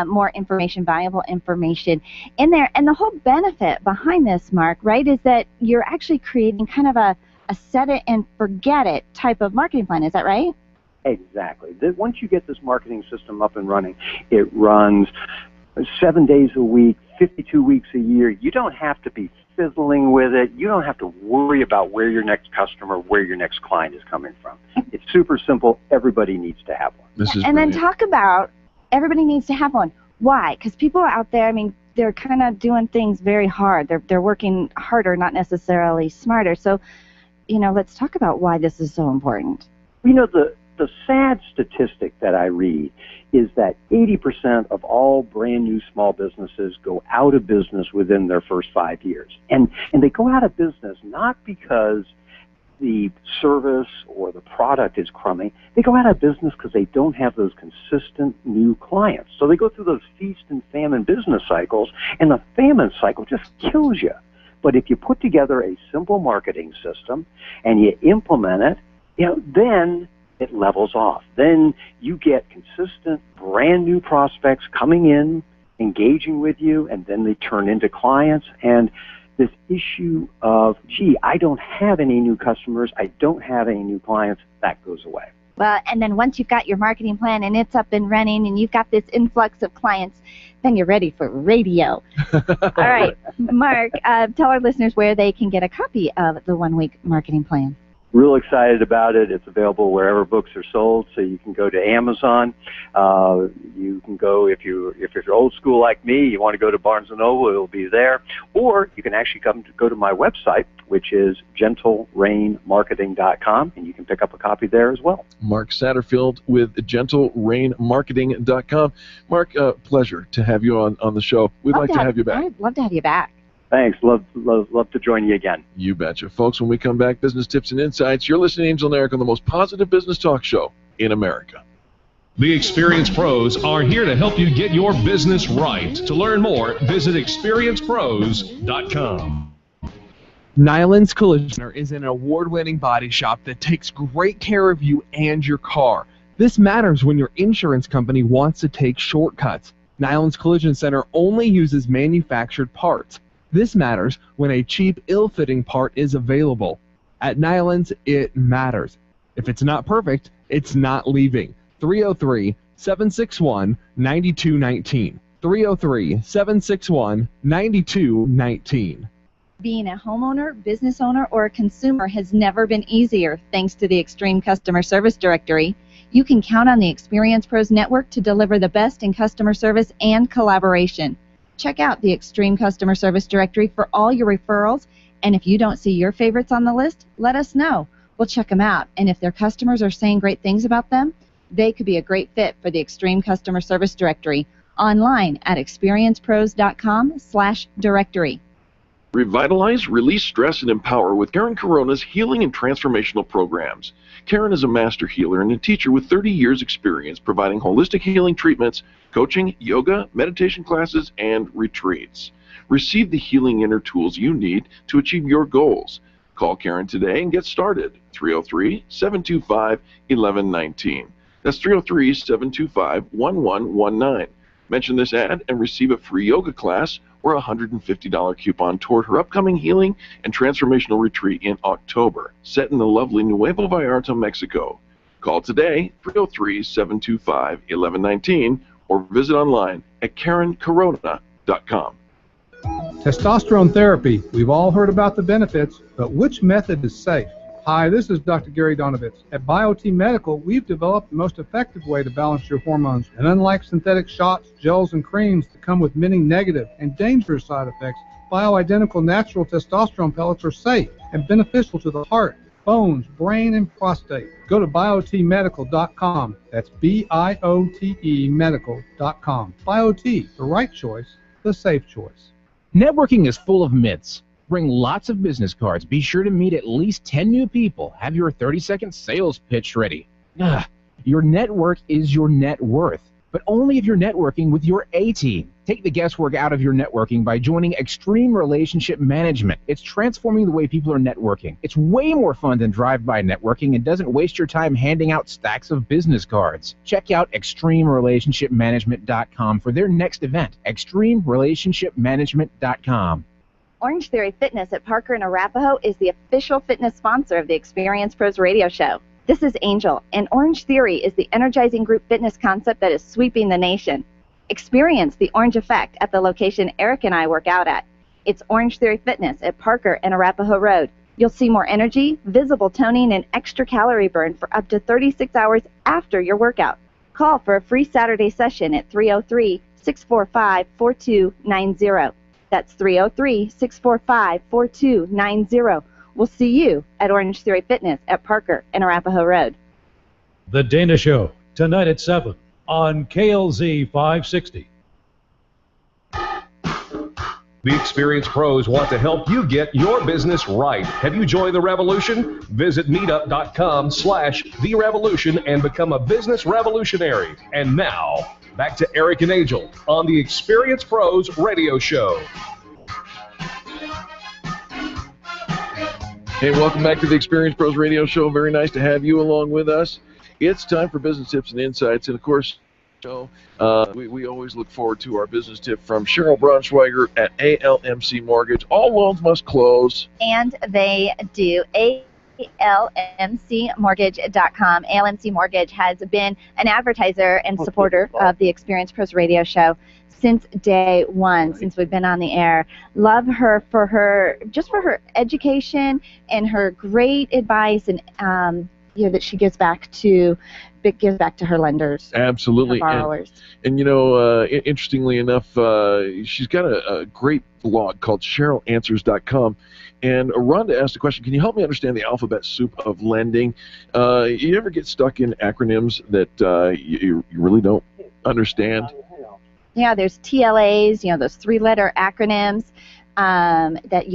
more information, valuable information in there. And the whole benefit behind this, Mark, right, is that you're actually creating kind of a set it and forget it type of marketing plan. Is that right? Exactly. Once you get this marketing system up and running, it runs 7 days a week, 52 weeks a year. You don't have to be fiddling with it. You don't have to worry about where your next customer, where your next client is coming from. It's super simple. Everybody needs to have one. And then talk about everybody needs to have one. Why? Because people out there, I mean, they're kind of doing things very hard. They're working harder, not necessarily smarter. So, let's talk about why this is so important. The sad statistic that I read is that 80% of all brand new small businesses go out of business within their first 5 years. And they go out of business not because the service or the product is crummy. They go out of business because they don't have those consistent new clients. So they go through those feast and famine business cycles, and the famine cycle just kills you. But if you put together a simple marketing system and you implement it, then it levels off. Then you get consistent, brand new prospects coming in, engaging with you, and then they turn into clients. And this issue of, gee, I don't have any new customers, I don't have any new clients, that goes away. Well, and then once you've got your marketing plan and it's up and running and you've got this influx of clients, then you're ready for radio. All right, Mark, tell our listeners where they can get a copy of the 1 week marketing plan. Real excited about it. It's available wherever books are sold, so you can go to Amazon. You can go, if you're old school like me, you want to go to Barnes & Noble, it'll be there. Or you can actually go to my website, which is gentlerainmarketing.com, and you can pick up a copy there as well. Mark Satterfield with gentlerainmarketing.com. Mark, pleasure to have you on the show. We'd like to have you back. I'd love to have you back. Thanks. Love to join you again. You betcha. Folks, when we come back, business tips and insights, you're listening to Angel and Eric on the most positive business talk show in America. The experienced pros are here to help you get your business right. To learn more, visit experiencepros.com. Nyland's Collisioner is an award-winning body shop that takes great care of you and your car. This matters when your insurance company wants to take shortcuts. Nyland's Collision Center only uses manufactured parts. This matters when a cheap, ill-fitting part is available. At Nyland's, it matters. If it's not perfect, it's not leaving. 303-761-9219. 303-761-9219. Being a homeowner, business owner, or a consumer has never been easier thanks to the Extreme Customer Service Directory. You can count on the Experience Pros Network to deliver the best in customer service and collaboration. Check out the Extreme Customer Service Directory for all your referrals, and if you don't see your favorites on the list, let us know. We'll check them out, and if their customers are saying great things about them, they could be a great fit for the Extreme Customer Service Directory. Online at experiencepros.com/directory. Revitalize, release stress, and empower with Karen Corona's healing and transformational programs. Karen is a master healer and a teacher with 30 years experience providing holistic healing treatments, coaching, yoga, meditation classes, and retreats. Receive the healing inner tools you need to achieve your goals. Call Karen today and get started. 303-725-1119. That's 303-725-1119. Mention this ad and receive a free yoga class or a $150 coupon toward her upcoming healing and transformational retreat in October, set in the lovely Nuevo Vallarta, Mexico. Call today, 303-725-1119, or visit online at KarenCorona.com. Testosterone therapy. We've all heard about the benefits, but which method is safe? Hi, this is Dr. Gary Donovitz. At BioT Medical, we've developed the most effective way to balance your hormones. And unlike synthetic shots, gels, and creams that come with many negative and dangerous side effects, bioidentical natural testosterone pellets are safe and beneficial to the heart, bones, brain, and prostate. Go to biotmedical.com. That's BIOTE medical.com. BioT, the right choice, the safe choice. Networking is full of myths. Bring lots of business cards. Be sure to meet at least 10 new people. Have your 30-second sales pitch ready. Your network is your net worth, but only if you're networking with your A-team. Take the guesswork out of your networking by joining Extreme Relationship Management. It's transforming the way people are networking. It's way more fun than drive-by networking and doesn't waste your time handing out stacks of business cards. Check out ExtremeRelationshipManagement.com for their next event. ExtremeRelationshipManagement.com. Orange Theory Fitness at Parker and Arapahoe is the official fitness sponsor of the Experience Pros radio show. This is Angel, and Orange Theory is the energizing group fitness concept that is sweeping the nation. Experience the Orange Effect at the location Eric and I work out at. It's Orange Theory Fitness at Parker and Arapahoe Road. You'll see more energy, visible toning, and extra calorie burn for up to 36 hours after your workout. Call for a free Saturday session at 303-645-4290. That's 303-645-4290. We'll see you at Orange Theory Fitness at Parker and Arapahoe Road. The Dana Show, tonight at 7 on KLZ 560. The experienced pros want to help you get your business right. Have you joined the revolution? Visit meetup.com/therevolution and become a business revolutionary. And now, back to Eric and Angel on the Experienced Pros radio show. Hey, welcome back to the Experienced Pros radio show. Very nice to have you along with us. It's time for business tips and insights, and of course, we always look forward to our business tip from Cheryl Braunschweiger at ALMC Mortgage. All loans must close. And they do. ALMCmortgage.com. ALMC Mortgage has been an advertiser and supporter of the Experience Pros radio show since day one, since we've been on the air. Love her for her education and her great advice, and that she gives back to her lenders. Absolutely. Her borrowers. And interestingly enough, she's got a great blog called CherylAnswers.com. And Rhonda asked a question, can you help me understand the alphabet soup of lending? You ever get stuck in acronyms that you really don't understand? Yeah, there's TLAs, those three-letter acronyms that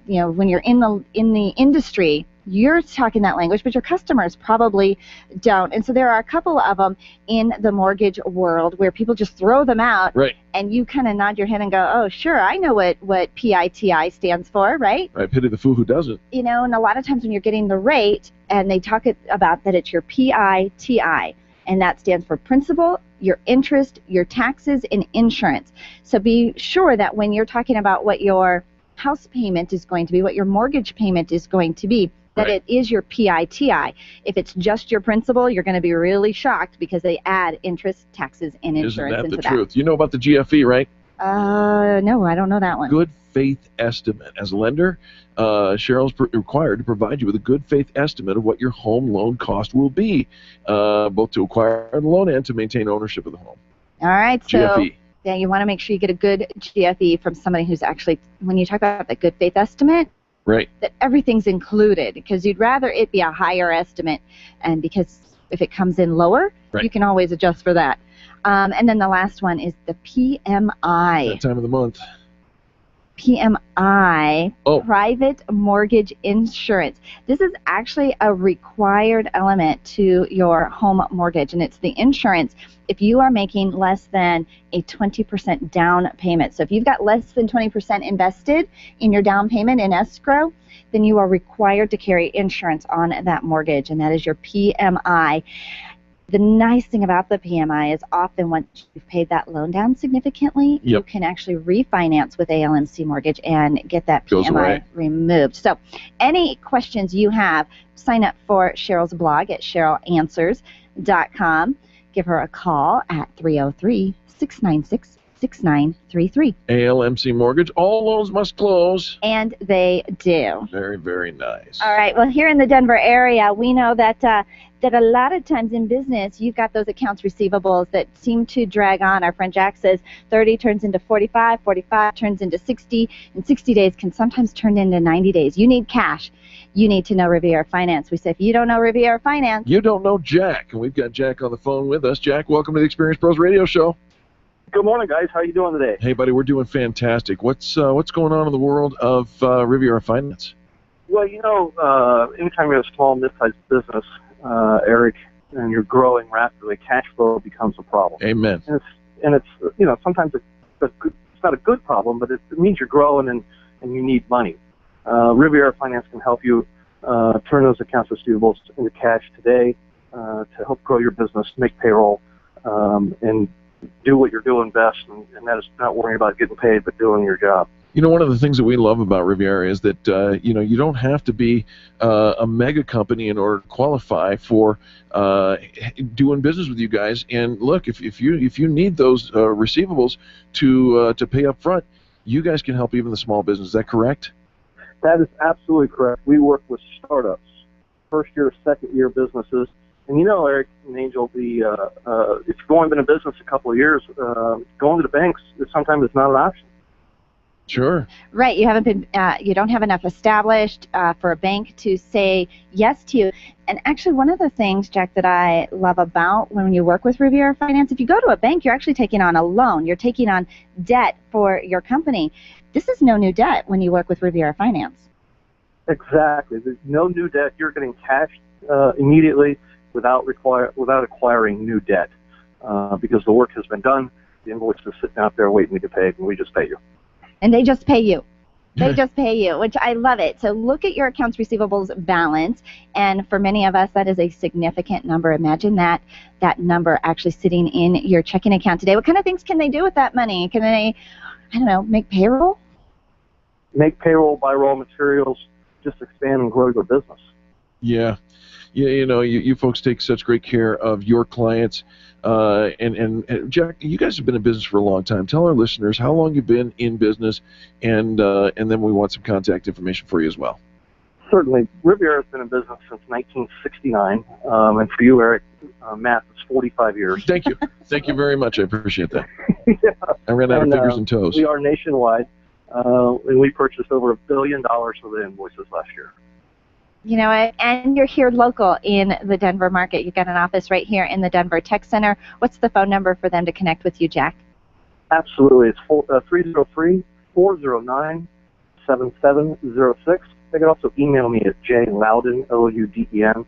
when you're in the industry, you're talking that language, but your customers probably don't. And so there are a couple of them in the mortgage world where people just throw them out, right, and you kind of nod your head and go, oh, sure, I know what PITI stands for, right? I pity the fool who doesn't. And a lot of times when you're getting the rate, and they talk about that it's your PITI, and that stands for principal, your interest, your taxes, and insurance. So be sure that when you're talking about what your house payment is going to be, what your mortgage payment is going to be, that it is your PITI. If it's just your principal, you're going to be really shocked because they add interest, taxes, and insurance into that. Isn't that the truth? You know about the GFE, right? No, I don't know that one. Good faith estimate. As a lender, Cheryl's required to provide you with a good faith estimate of what your home loan cost will be, both to acquire the loan and to maintain ownership of the home. All right, so GFE. Yeah, you want to make sure you get a good GFE from somebody who's actually, when you talk about the good faith estimate, right, that everything's included, because you'd rather it be a higher estimate, and because if it comes in lower, you can always adjust for that. And then the last one is the PMI. That time of the month. PMI, private mortgage insurance. This is actually a required element to your home mortgage, and it's the insurance if you are making less than a 20% down payment. So if you've got less than 20% invested in your down payment in escrow, then you are required to carry insurance on that mortgage, and that is your PMI. The nice thing about the PMI is often once you've paid that loan down significantly, you can actually refinance with ALMC Mortgage and get that PMI removed. So any questions you have, sign up for Cheryl's blog at CherylAnswers.com. Give her a call at 303-696-6933. ALMC Mortgage, all loans must close. And they do. Very, very nice. All right, well, here in the Denver area, we know that that a lot of times in business, you've got those accounts receivables that seem to drag on. Our friend Jack says 30 turns into 45, 45 turns into 60, and 60 days can sometimes turn into 90 days. You need cash. You need to know Riviera Finance. We say if you don't know Riviera Finance, you don't know Jack. And we've got Jack on the phone with us. Jack, welcome to the Experience Pros Radio Show. Good morning, guys. How are you doing today? Hey, buddy, we're doing fantastic. What's going on in the world of Riviera Finance? Well, anytime you're a small, mid-sized business, Eric, and you're growing rapidly, cash flow becomes a problem. Amen. And it's sometimes it's not a good problem, but it means you're growing and you need money. Riviera Finance can help you turn those accounts receivables into cash today to help grow your business, make payroll, and do what you're doing best, and that is not worrying about getting paid, but doing your job. One of the things that we love about Riviera is that, you don't have to be a mega company in order to qualify for doing business with you guys. And look, if you need those receivables to pay up front, you guys can help even the small business. Is that correct? That is absolutely correct. We work with startups, first-year, second-year businesses. And Eric and Angel, if you've only been in business a couple of years, going to the banks sometimes is not an option. Sure. Right. You haven't been. You don't have enough established for a bank to say yes to you. And actually, one of the things, Jack, that I love about when you work with Riviera Finance, if you go to a bank, you're actually taking on a loan. You're taking on debt for your company. This is no new debt when you work with Riviera Finance. Exactly. There's no new debt. You're getting cash immediately without acquiring new debt because the work has been done. The invoice is sitting out there waiting to get paid, and we just pay you. And they just pay you. They just pay you, which I love it. So look at your accounts receivables balance, and for many of us, that is a significant number. Imagine that number actually sitting in your checking account today. What kind of things can they do with that money? Can they, I don't know, make payroll? Make payroll, buy raw materials, just expand and grow your business. Yeah. Yeah, you folks take such great care of your clients. And Jack, you guys have been in business for a long time. Tell our listeners how long you've been in business, and then we want some contact information for you as well. Certainly. Riviera has been in business since 1969, and for you, Eric, math is 45 years. Thank you. Thank you very much. I appreciate that. Yeah. I ran out of fingers and toes. We are nationwide, and we purchased over $1 billion worth of invoices last year. You know, and you're here local in the Denver market. You've got an office right here in the Denver Tech Center. What's the phone number for them to connect with you, Jack? Absolutely. It's 303-409-7706. They can also email me at jlouden, Louden,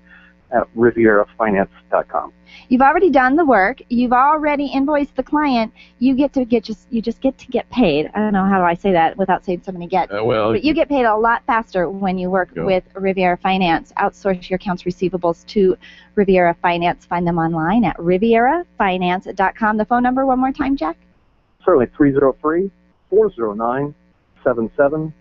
at riverafinance.com. You've already done the work. You've already invoiced the client. You just get to get paid. I don't know how do I say that without saying so many gets. But you get paid a lot faster when you work with Riviera Finance. Outsource your accounts receivables to Riviera Finance. Find them online at riverafinance.com. The phone number one more time, Jack? Certainly, 303-409-7706.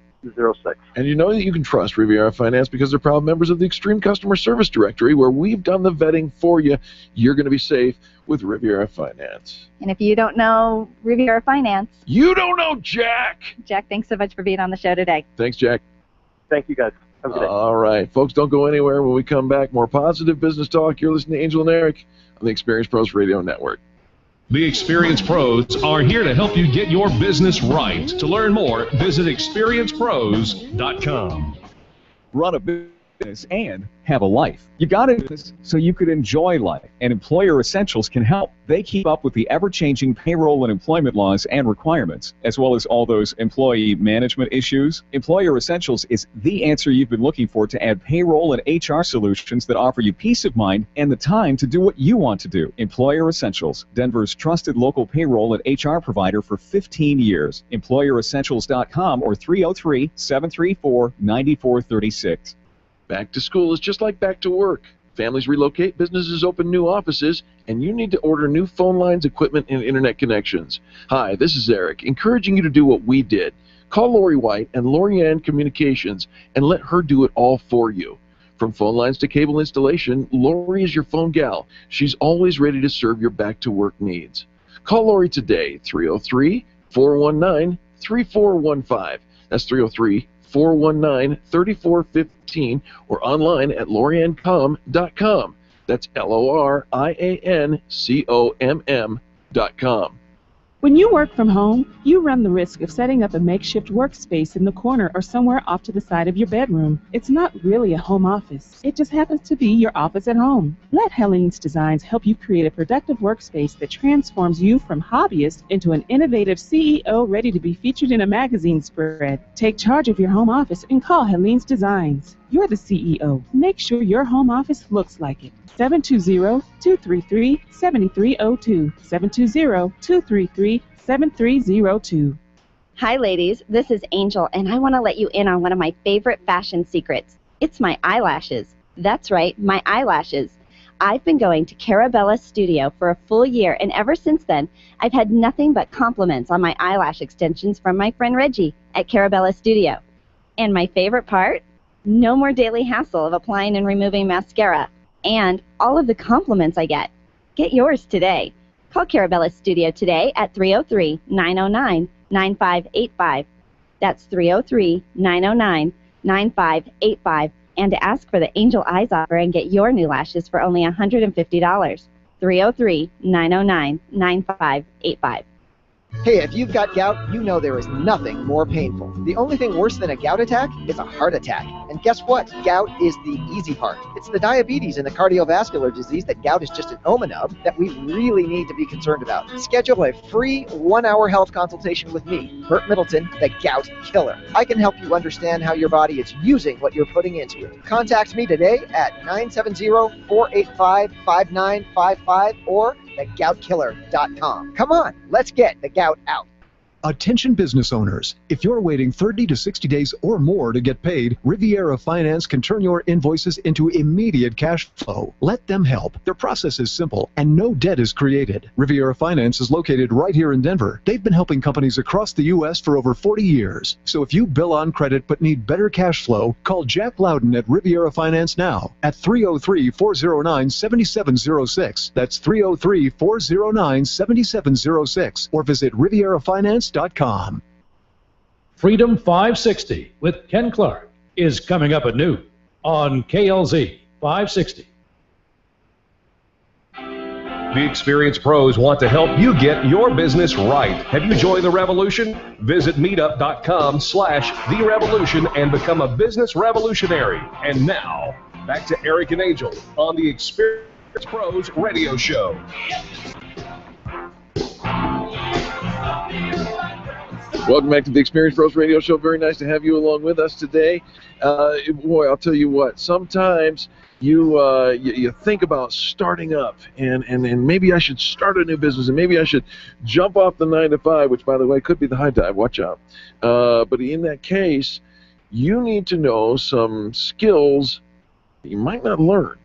And you know that you can trust Riviera Finance because they're proud members of the Extreme Customer Service Directory, where we've done the vetting for you. You're going to be safe with Riviera Finance. And if you don't know Riviera Finance, you don't know Jack. Jack, thanks so much for being on the show today. Thanks, Jack. Thank you, guys. Have a good day. All right. Folks, don't go anywhere. When we come back, more positive business talk. You're listening to Angel and Eric on the Experience Pros Radio Network. The Experience Pros are here to help you get your business right. To learn more, visit experiencepros.com. Run a business and have a life. You got into this so you could enjoy life, and Employer Essentials can help. They keep up with the ever-changing payroll and employment laws and requirements, as well as all those employee management issues. Employer Essentials is the answer you've been looking for to add payroll and HR solutions that offer you peace of mind and the time to do what you want to do. Employer Essentials, Denver's trusted local payroll and HR provider for 15 years. EmployerEssentials.com or 303-734-9436. Back to school is just like back to work. Families relocate, businesses open new offices, and you need to order new phone lines, equipment, and internet connections. Hi, this is Eric, encouraging you to do what we did. Call Lori White and Lorianne Communications and let her do it all for you. From phone lines to cable installation, Lori is your phone gal. She's always ready to serve your back-to-work needs. Call Lori today, 303-419-3415. That's 303-419-3415, or online at loriancom.com. That's LORIANCOMM.com. When you work from home, you run the risk of setting up a makeshift workspace in the corner or somewhere off to the side of your bedroom. It's not really a home office. It just happens to be your office at home. Let Helene's Designs help you create a productive workspace that transforms you from hobbyist into an innovative CEO ready to be featured in a magazine spread. Take charge of your home office and call Helene's Designs. You're the CEO. Make sure your home office looks like it. 720-233-7302. 720-233-7302. Hi, ladies. This is Angel, and I want to let you in on one of my favorite fashion secrets. It's my eyelashes. That's right, my eyelashes. I've been going to Carabella Studio for a full year, and ever since then, I've had nothing but compliments on my eyelash extensions from my friend Reggie at Carabella Studio. And my favorite part? No more daily hassle of applying and removing mascara. And all of the compliments I get. Get yours today. Call Carabella Studio today at 303-909-9585. That's 303-909-9585. And to ask for the Angel Eyes offer and get your new lashes for only $150. 303-909-9585. Hey, if you've got gout, you know there is nothing more painful. The only thing worse than a gout attack is a heart attack. And guess what? Gout is the easy part. It's the diabetes and the cardiovascular disease that gout is just an omen of that we really need to be concerned about. Schedule a free 1-hour health consultation with me, Burt Middleton, the Gout Killer. I can help you understand how your body is using what you're putting into it. Contact me today at 970-485-5955 or thegoutkiller.com. Come on, let's get the gout out. Attention business owners, if you're waiting 30 to 60 days or more to get paid, Riviera Finance can turn your invoices into immediate cash flow. Let them help. Their process is simple and no debt is created. Riviera Finance is located right here in Denver. They've been helping companies across the U.S. for over 40 years. So if you bill on credit but need better cash flow, call Jack Loudon at Riviera Finance now at 303-409-7706. That's 303-409-7706 or visit RivieraFinance.com. Freedom 560 with Ken Clark is coming up at noon on KLZ 560. The experienced pros want to help you get your business right. Have you joined the revolution? Visit meetup.com/therevolution and become a business revolutionary. And now, back to Eric and Angel on the Experienced Pros Radio Show. Welcome back to the Experienced Pros Radio Show. Very nice to have you along with us today. Boy, I'll tell you what, sometimes you think about starting up and maybe I should start a new business and maybe I should jump off the 9 to 5, which, by the way, could be the high dive. Watch out. But in that case, you need to know some skills that you might not learn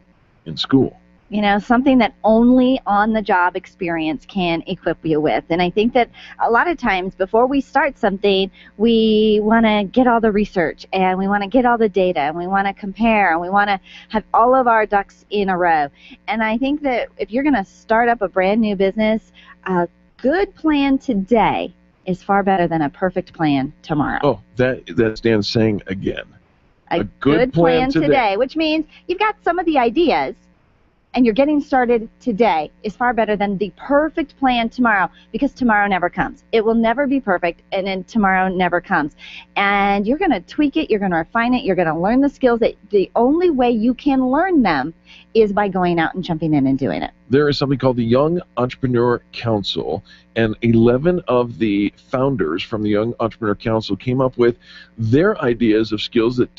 in school. You know, something that only on-the-job experience can equip you with. And I think that a lot of times before we start something, we want to get all the research and we want to get all the data and we want to compare and we want to have all of our ducks in a row. And I think that if you're going to start up a brand new business, a good plan today is far better than a perfect plan tomorrow. Oh, that's Dan saying again. A good plan today, which means you've got some of the ideas, and you're getting started today is far better than the perfect plan tomorrow, because tomorrow never comes. It will never be perfect, and then tomorrow never comes. And you're going to tweak it, you're going to refine it, you're going to learn the skills. That the only way you can learn them is by going out and jumping in and doing it. There is something called the Young Entrepreneur Council, and 11 of the founders from the Young Entrepreneur Council came up with their ideas of skills that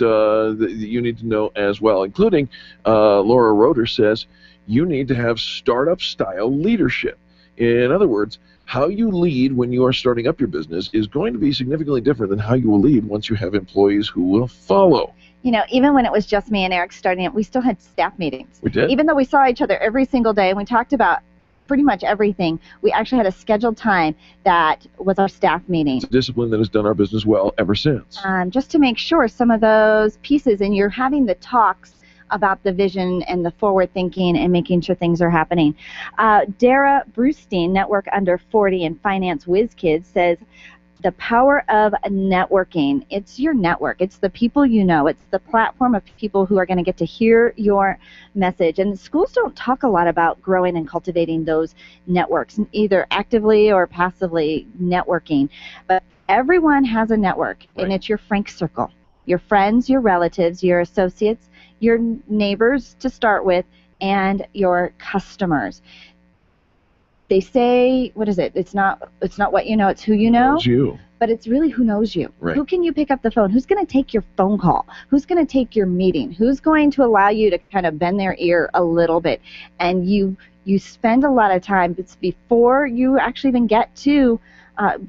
you need to know as well, including Laura Roeder says you need to have startup-style leadership. In other words, how you lead when you are starting up your business is going to be significantly different than how you will lead once you have employees who will follow. You know, even when it was just me and Eric starting it, we still had staff meetings. We did? Even though we saw each other every single day and we talked about pretty much everything, we actually had a scheduled time that was our staff meeting. It's a discipline that has done our business well ever since. Just to make sure some of those pieces, and you're having the talks about the vision and the forward thinking and making sure things are happening. Dara Brustein, Network Under 40 and Finance Whiz Kids, says, the power of networking. It's your network. It's the people you know. It's the platform of people who are going to get to hear your message. And schools don't talk a lot about growing and cultivating those networks, either actively or passively networking. But everyone has a network, and it's your Frank circle. Your friends, your relatives, your associates, your neighbors to start with, and your customers. They say, what is it? It's not what you know, it's who you know. Knows you. But it's really who knows you. Right. Who can you pick up the phone? Who's going to take your phone call? Who's going to take your meeting? Who's going to allow you to kind of bend their ear a little bit? And you spend a lot of time before you actually even get to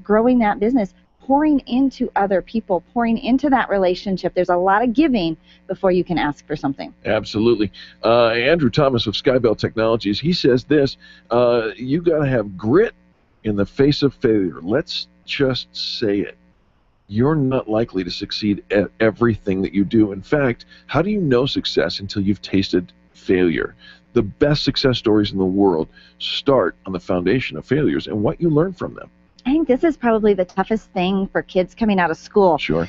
growing that business, pouring into other people, pouring into that relationship. There's a lot of giving before you can ask for something. Absolutely. Andrew Thomas of Skybell Technologies, he says this, you got to have grit in the face of failure. Let's just say it. You're not likely to succeed at everything that you do. In fact, how do you know success until you've tasted failure? The best success stories in the world start on the foundation of failures and what you learn from them. I think this is probably the toughest thing for kids coming out of school. Sure.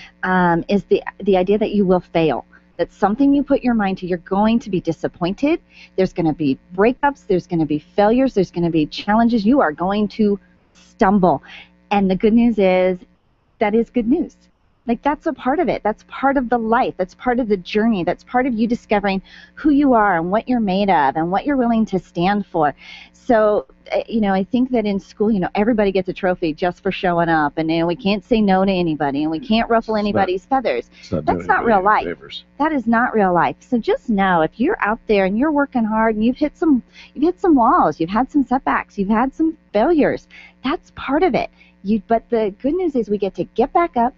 Is the idea that you will fail. That's something you put your mind to. You're going to be disappointed. There's going to be breakups. There's going to be failures. There's going to be challenges. You are going to stumble. And the good news is that is good news. Like, that's a part of it. That's part of the life. That's part of the journey. That's part of you discovering who you are and what you're made of and what you're willing to stand for. So, I think that in school, everybody gets a trophy just for showing up, and we can't say no to anybody, and we can't ruffle anybody's feathers. That's not real life. That is not real life. So just know, if you're out there and you're working hard and you've hit some walls, you've had some setbacks, you've had some failures, that's part of it. But the good news is we get to get back up,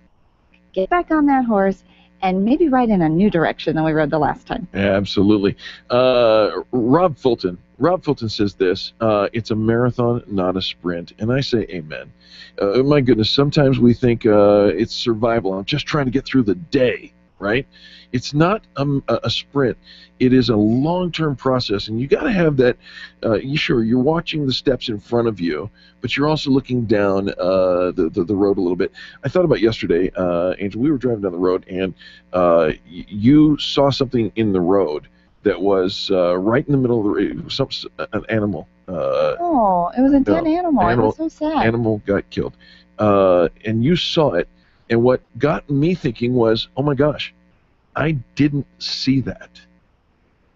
get back on that horse, and maybe ride in a new direction than we rode the last time. Absolutely. Rob Fulton says this, it's a marathon, not a sprint. And I say amen. My goodness, sometimes we think it's survival. I'm just trying to get through the day, right? It's not a sprint. It is a long-term process, and you got to have that. You're watching the steps in front of you, but you're also looking down the road a little bit. I thought about yesterday, Angel. We were driving down the road, and you saw something in the road that was right in the middle of the road. An animal. It was a dead animal. It was so sad. Animal got killed, and you saw it. And what got me thinking was, oh my gosh, I didn't see that.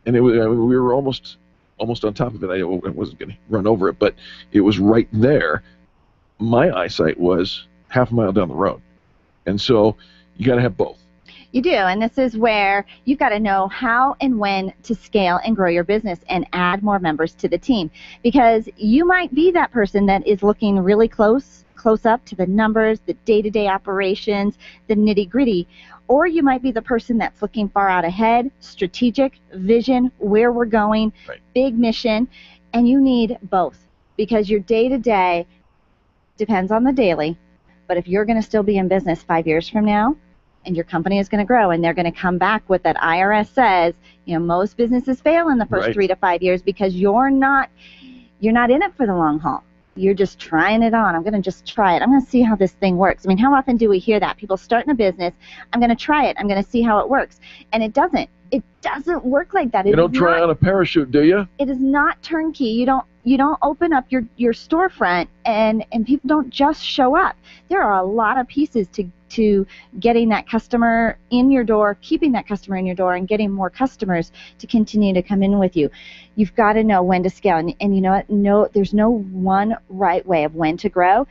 And it was, we were almost on top of it. I wasn't going to run over it, but it was right there. My eyesight was half a mile down the road. And so you got to have both. You do, and this is where you've got to know how and when to scale and grow your business and add more members to the team. Because you might be that person that is looking really close up to the numbers, the day-to-day operations, the nitty-gritty. Or you might be the person that's looking far out ahead, strategic, vision, where we're going, big mission, and you need both. Because your day-to-day depends on the daily, but if you're going to still be in business 5 years from now, and your company is going to grow, and they're going to come back with that IRS says, most businesses fail in the first 3 to 5 years because you're not in it for the long haul. You're just trying it on. I'm going to just try it. I'm going to see how this thing works. I mean, how often do we hear that? People starting a business, I'm going to try it. I'm going to see how it works. And it doesn't. It doesn't work like that. You don't try on a parachute, do you? It is not turnkey. You don't open up your storefront and people don't just show up. There are a lot of pieces to getting that customer in your door, keeping that customer in your door, and getting more customers to continue to come in with you. You've got to know when to scale. And you know what? No, there's no one right way of when to grow.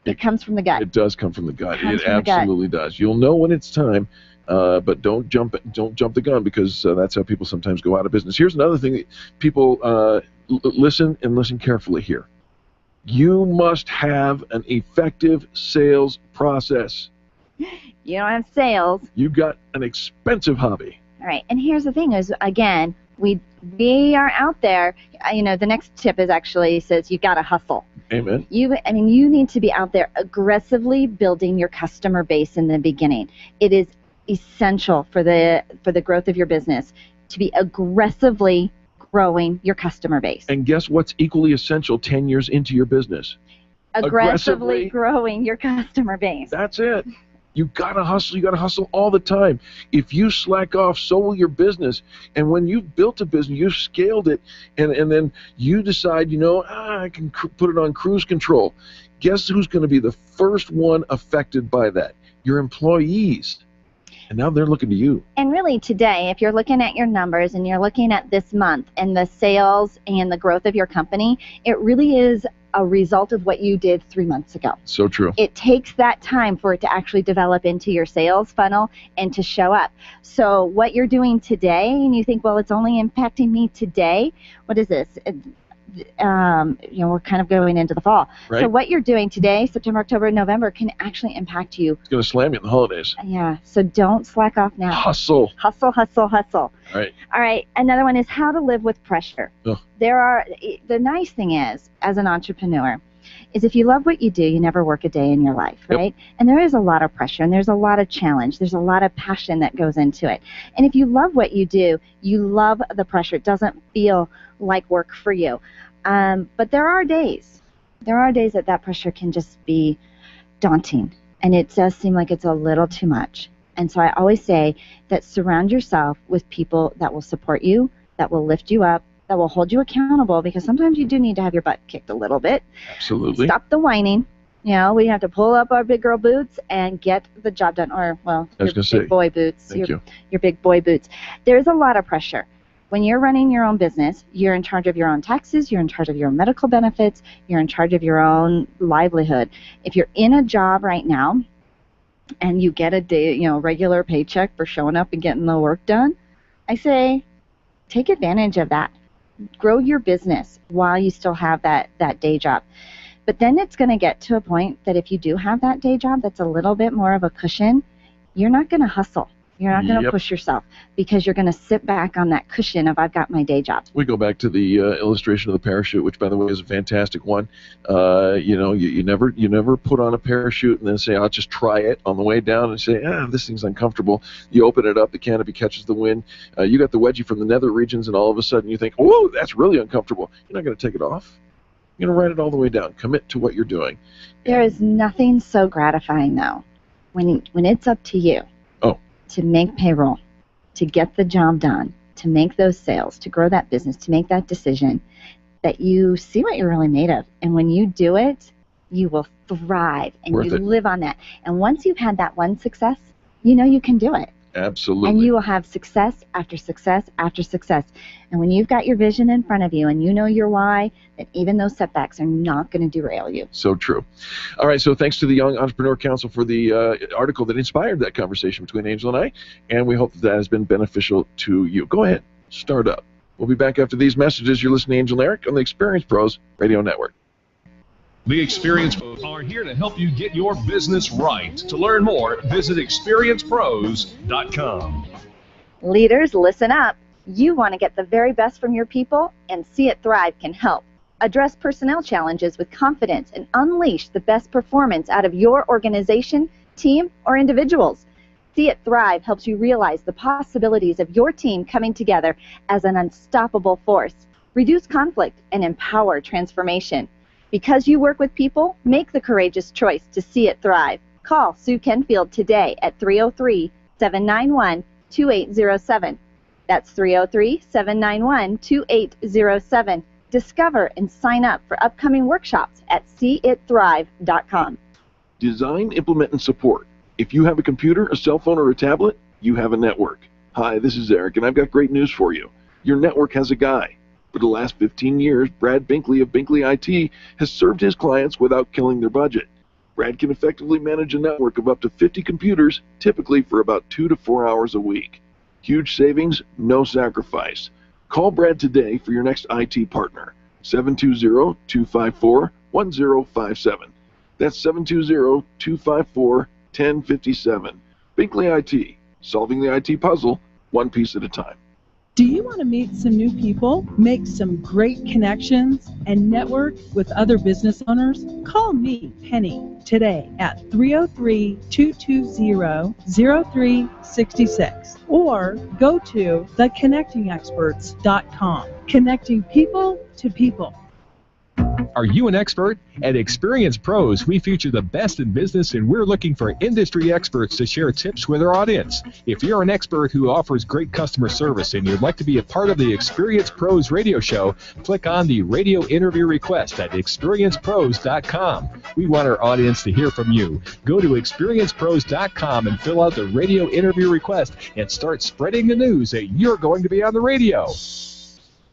It comes from the gut. It does come from the gut. It absolutely does. You'll know when it's time. But don't jump the gun, because that's how people sometimes go out of business. Here's another thing that people listen carefully here. You must have an effective sales process. You don't have sales. You've got an expensive hobby. All right, and here's the thing is, again, we are out there. The next tip is actually says you got to hustle. Amen. You need to be out there aggressively building your customer base in the beginning. It is essential for the growth of your business to be aggressively growing your customer base. And guess what's equally essential 10 years into your business? Aggressively growing your customer base. That's it. You gotta hustle. You gotta hustle all the time. If you slack off, so will your business. And when you've built a business, you've scaled it, and then you decide, I can put it on cruise control. Guess who's going to be the first one affected by that? Your employees. And now they're looking to you. And really today, if you're looking at your numbers and you're looking at this month and the sales and the growth of your company, it really is a result of what you did 3 months ago. So true. It takes that time for it to actually develop into your sales funnel and to show up. So what you're doing today, and you think, well, it's only impacting me today. What is this? We're kind of going into the fall. Right. So what you're doing today, September, October, and November, can actually impact you. It's going to slam you in the holidays. Yeah, so don't slack off now. Hustle. Hustle, hustle, hustle. Right. All right, another one is how to live with pressure. Ugh. The nice thing is, as an entrepreneur, is if you love what you do, you never work a day in your life, right? Yep. And there is a lot of pressure, and there's a lot of challenge. There's a lot of passion that goes into it. And if you love what you do, you love the pressure. It doesn't feel like work for you. But there are days that pressure can just be daunting, and it does seem like it's a little too much. And so I always say that surround yourself with people that will support you, that will lift you up, that will hold you accountable, because sometimes you do need to have your butt kicked a little bit. Absolutely. Stop the whining You know, we have to pull up our big girl boots and get the job done. Or, well, your big boy boots. Your big boy boots. There's a lot of pressure. When you're running your own business, you're in charge of your own taxes, you're in charge of your own medical benefits, you're in charge of your own livelihood. If you're in a job right now and you get a day, regular paycheck for showing up and getting the work done, I say take advantage of that. Grow your business while you still have that day job. But then it's going to get to a point that if you do have that day job that's a little bit more of a cushion, you're not going to hustle. You're not going to push yourself because you're going to sit back on that cushion of I've got my day job. We go back to the illustration of the parachute, which, by the way, is a fantastic one. You never put on a parachute and then say, I'll just try it on the way down and say, this thing's uncomfortable. You open it up, the canopy catches the wind. You got the wedgie from the nether regions, and all of a sudden you think, oh, that's really uncomfortable. You're not going to take it off. You're going to ride it all the way down. Commit to what you're doing. There is nothing so gratifying, though, when it's up to you. To make payroll, to get the job done, to make those sales, to grow that business, to make that decision, that you see what you're really made of. And when you do it, you will thrive, and you live on that. And once you've had that one success, you know you can do it. Absolutely. And you will have success after success after success. And when you've got your vision in front of you and you know your why, then even those setbacks are not going to derail you. So true. All right, so thanks to the Young Entrepreneur Council for the article that inspired that conversation between Angel and I, and we hope that has been beneficial to you. Go ahead, start up. We'll be back after these messages. You're listening to Angel and Eric on the Experience Pros Radio Network. The Experience Pros are here to help you get your business right. To learn more, visit experiencepros.com. Leaders, listen up. You want to get the very best from your people, and See It Thrive can help. Address personnel challenges with confidence and unleash the best performance out of your organization, team, or individuals. See It Thrive helps you realize the possibilities of your team coming together as an unstoppable force. Reduce conflict and empower transformation. Because you work with people, make the courageous choice to see it thrive. Call Sue Kenfield today at 303-791-2807. That's 303-791-2807. Discover and sign up for upcoming workshops at seeitthrive.com. Design, implement, and support. If you have a computer, a cell phone, or a tablet, you have a network. Hi, this is Eric, and I've got great news for you. Your network has a guy. For the last 15 years, Brad Binkley of Binkley IT has served his clients without killing their budget. Brad can effectively manage a network of up to 50 computers, typically for about 2 to 4 hours a week. Huge savings, no sacrifice. Call Brad today for your next IT partner. 720-254-1057. That's 720-254-1057. Binkley IT, solving the IT puzzle, one piece at a time. Do you want to meet some new people, make some great connections, and network with other business owners? Call me, Penny, today at 303-220-0366 or go to theconnectingexperts.com. Connecting people to people. Are you an expert? At Experience Pros, we feature the best in business, and we're looking for industry experts to share tips with our audience. If you're an expert who offers great customer service and you'd like to be a part of the Experience Pros radio show, click on the radio interview request at experiencepros.com. We want our audience to hear from you. Go to experiencepros.com and fill out the radio interview request and start spreading the news that you're going to be on the radio.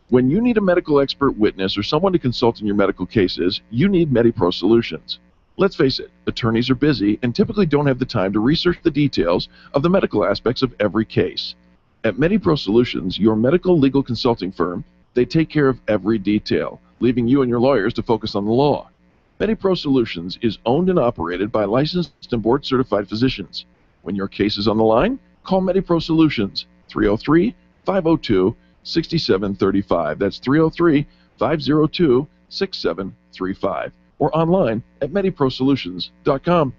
When you need a medical expert witness or someone to consult in your medical cases, you need MediPro Solutions. Let's face it, attorneys are busy and typically don't have the time to research the details of the medical aspects of every case. At MediPro Solutions, your medical legal consulting firm, they take care of every detail, leaving you and your lawyers to focus on the law. MediPro Solutions is owned and operated by licensed and board-certified physicians. When your case is on the line, call MediPro Solutions, 303-502-6735. That's 303-502-6735. Or online at mediprosolutions.com.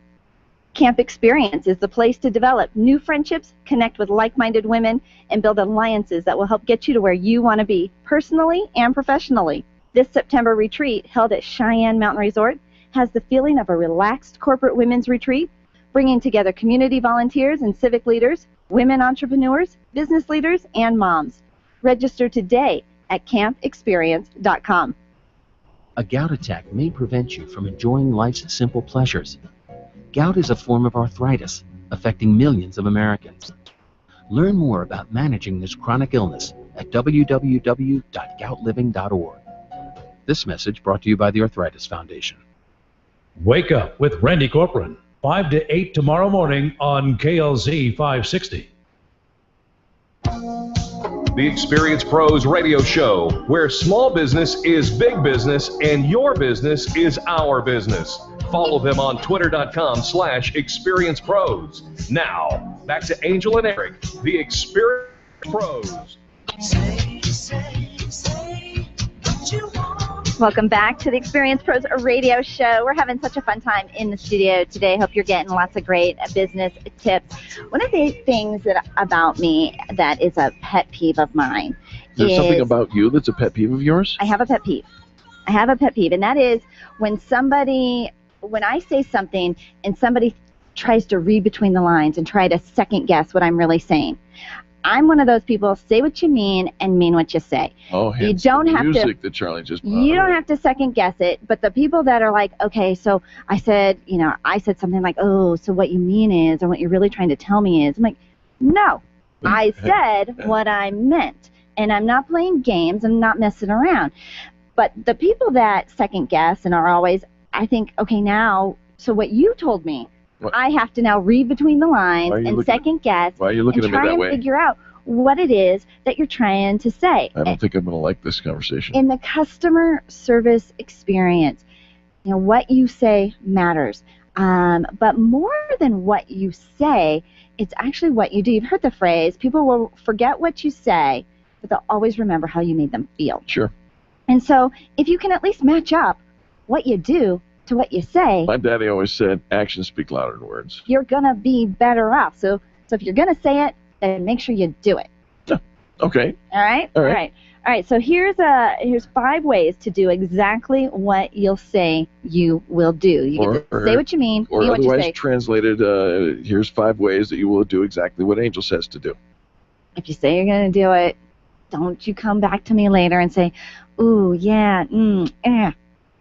Camp Experience is the place to develop new friendships, connect with like-minded women, and build alliances that will help get you to where you want to be, personally and professionally. This September retreat, held at Cheyenne Mountain Resort, has the feeling of a relaxed corporate women's retreat, bringing together community volunteers and civic leaders, women entrepreneurs, business leaders, and moms. Register today at campexperience.com. A gout attack may prevent you from enjoying life's simple pleasures. Gout is a form of arthritis affecting millions of Americans. Learn more about managing this chronic illness at www.goutliving.org. This message brought to you by the Arthritis Foundation. Wake up with Randy Corcoran, 5 to 8 tomorrow morning on KLZ 560. The Experience Pros radio show, where small business is big business and your business is our business. Follow them on twitter.com/experiencepros. Now, back to Angel and Eric, the Experience Pros. Welcome back to the Experience Pros radio show. We're having such a fun time in the studio today. Hope you're getting lots of great business tips. One of the things about me that is a pet peeve of mine There's something about you that's a pet peeve of yours? I have a pet peeve. And that is when I say something and somebody tries to read between the lines and try to second guess what I'm really saying. I'm one of those people, say what you mean and mean what you say. Oh, you don't have music to, that Charlie just you don't have to second guess it, but the people that are like, okay, so I said something like, oh, so what you mean is, or what you're really trying to tell me is, I'm like, no, I said what I meant, and I'm not playing games, I'm not messing around. But the people that second guess and are always, I think, okay, now, so what you told me, I have to now read between the lines and second guess and try and figure out what it is that you're trying to say. I don't think I'm going to like this conversation. In the customer service experience, what you say matters. But more than what you say, it's actually what you do. You've heard the phrase, people will forget what you say, but they'll always remember how you made them feel. Sure. And so if you can at least match up what you do to what you say, my daddy always said, actions speak louder than words. You're going to be better off. So if you're going to say it, then make sure you do it. Okay. All right? All right. So here's 5 ways to do exactly what you'll say you will do. You get to say what you mean, or mean what you otherwise say. translated, here's 5 ways that you will do exactly what Angel says to do. If you say you're going to do it, don't you come back to me later and say, ooh, yeah, I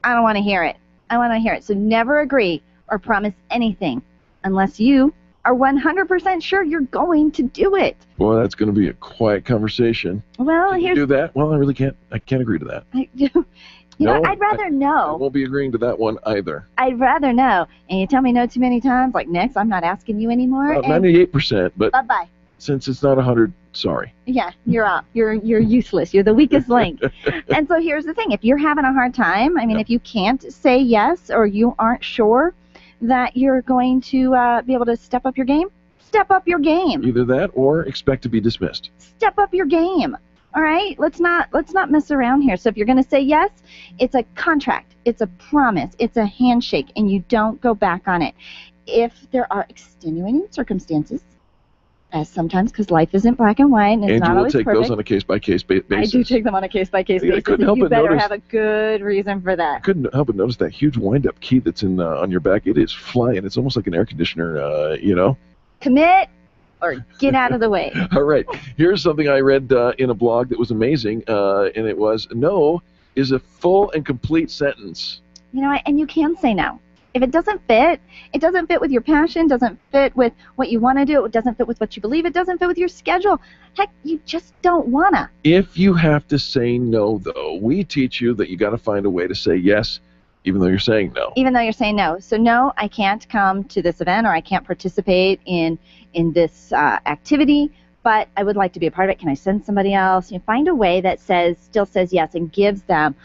don't want to hear it. I want to hear it. So never agree or promise anything unless you are 100% sure you're going to do it. Boy, that's going to be a quiet conversation. Well, Can you do that? Well, I really can't. I can't agree to that. I'd rather know. I won't be agreeing to that one either. I'd rather know. And you tell me no too many times, like next, I'm not asking you anymore. About 98%, but bye-bye. Since it's not 100, sorry. Yeah, you're out. You're useless. You're the weakest link. And so here's the thing. If you're having a hard time, if you can't say yes or you aren't sure that you're going to be able to step up your game, step up your game. Either that or expect to be dismissed. Step up your game. All right? Let's not mess around here. So if you're going to say yes, it's a contract. It's a promise. It's a handshake, and you don't go back on it. If there are extenuating circumstances, as sometimes, because life isn't black and white, and it's not always perfect. And you will take those on a case-by-case basis. I do take them on a case-by-case basis, and you better have a good reason for that. I couldn't help but notice that huge wind-up key that's on your back. It is flying. It's almost like an air conditioner, Commit or get out of the way. All right. Here's something I read in a blog that was amazing, and it was, no is a full and complete sentence. And you can say no. If it doesn't fit with your passion, doesn't fit with what you want to do, it doesn't fit with what you believe, it doesn't fit with your schedule. Heck, you just don't want to. If you have to say no, though, we teach you that you got to find a way to say yes, even though you're saying no. Even though you're saying no. So no, I can't come to this event, or I can't participate in this activity, but I would like to be a part of it. Can I send somebody else? Find a way that still says yes and gives them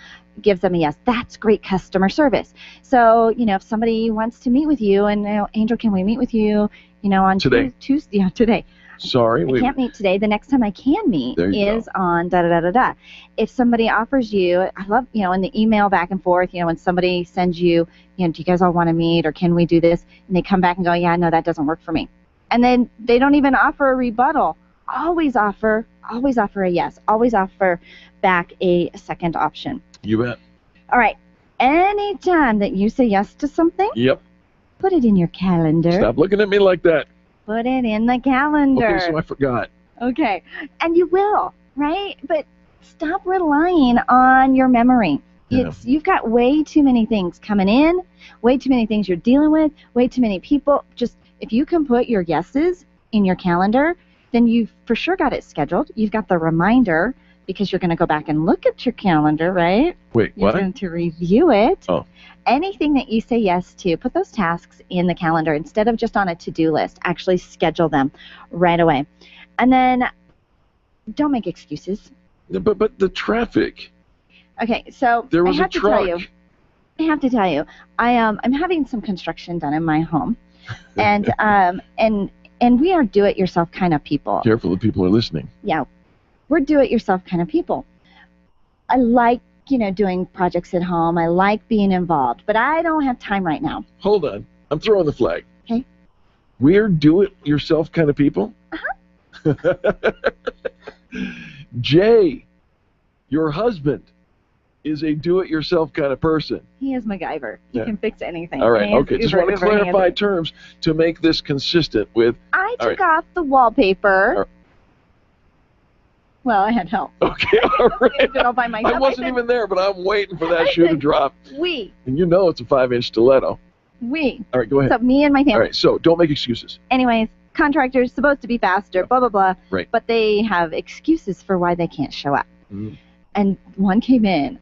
a yes. That's great customer service. So, if somebody wants to meet with you and, Angel, can we meet with you, on today? Tuesday? Yeah, today. Sorry. I can't meet today. The next time I can meet is on da-da-da-da-da. If somebody offers you, I love, in the email back and forth, when somebody sends you, do you guys all want to meet or can we do this? And they come back and go, yeah, no, that doesn't work for me. And then they don't even offer a rebuttal. Always offer a yes. Always offer back a second option. You bet. All right. Anytime that you say yes to something, yep, put it in your calendar. Stop looking at me like that. Put it in the calendar. Okay, so I forgot. Okay. And you will, right? But stop relying on your memory. You've got way too many things coming in, way too many things you're dealing with, way too many people. Just if you can put your yeses in your calendar, then you've for sure got it scheduled. You've got the reminder because you're going to go back and look at your calendar, right? Wait, You're what? going to review it. Oh. Anything that you say yes to, put those tasks in the calendar instead of just on a to-do list. Actually schedule them right away. And then don't make excuses. But the traffic. Okay, so There was I have a to tell truck. you. I'm having some construction done in my home, and we are do-it-yourself kind of people. Careful, the people are listening. Yeah, we're do-it-yourself kind of people. I like doing projects at home. I like being involved, but I don't have time right now. Hold on, I'm throwing the flag. Okay. We're do-it-yourself kind of people. Jay, your husband, is a do-it-yourself kind of person. He is MacGyver. He can fix anything. All right, He is okay. Just uber, want to uber clarify handy. terms to make this consistent with. I All took right. off the wallpaper. Well, I had help. Okay, all right. I did it all by myself. I wasn't even there, but I'm waiting for that shoe to drop. We. And you know it's a 5-inch stiletto. All right, go ahead. So me and my family. All right, so don't make excuses. Anyways, contractors supposed to be faster, blah, blah, blah. Right. But they have excuses for why they can't show up. Mm. And one came in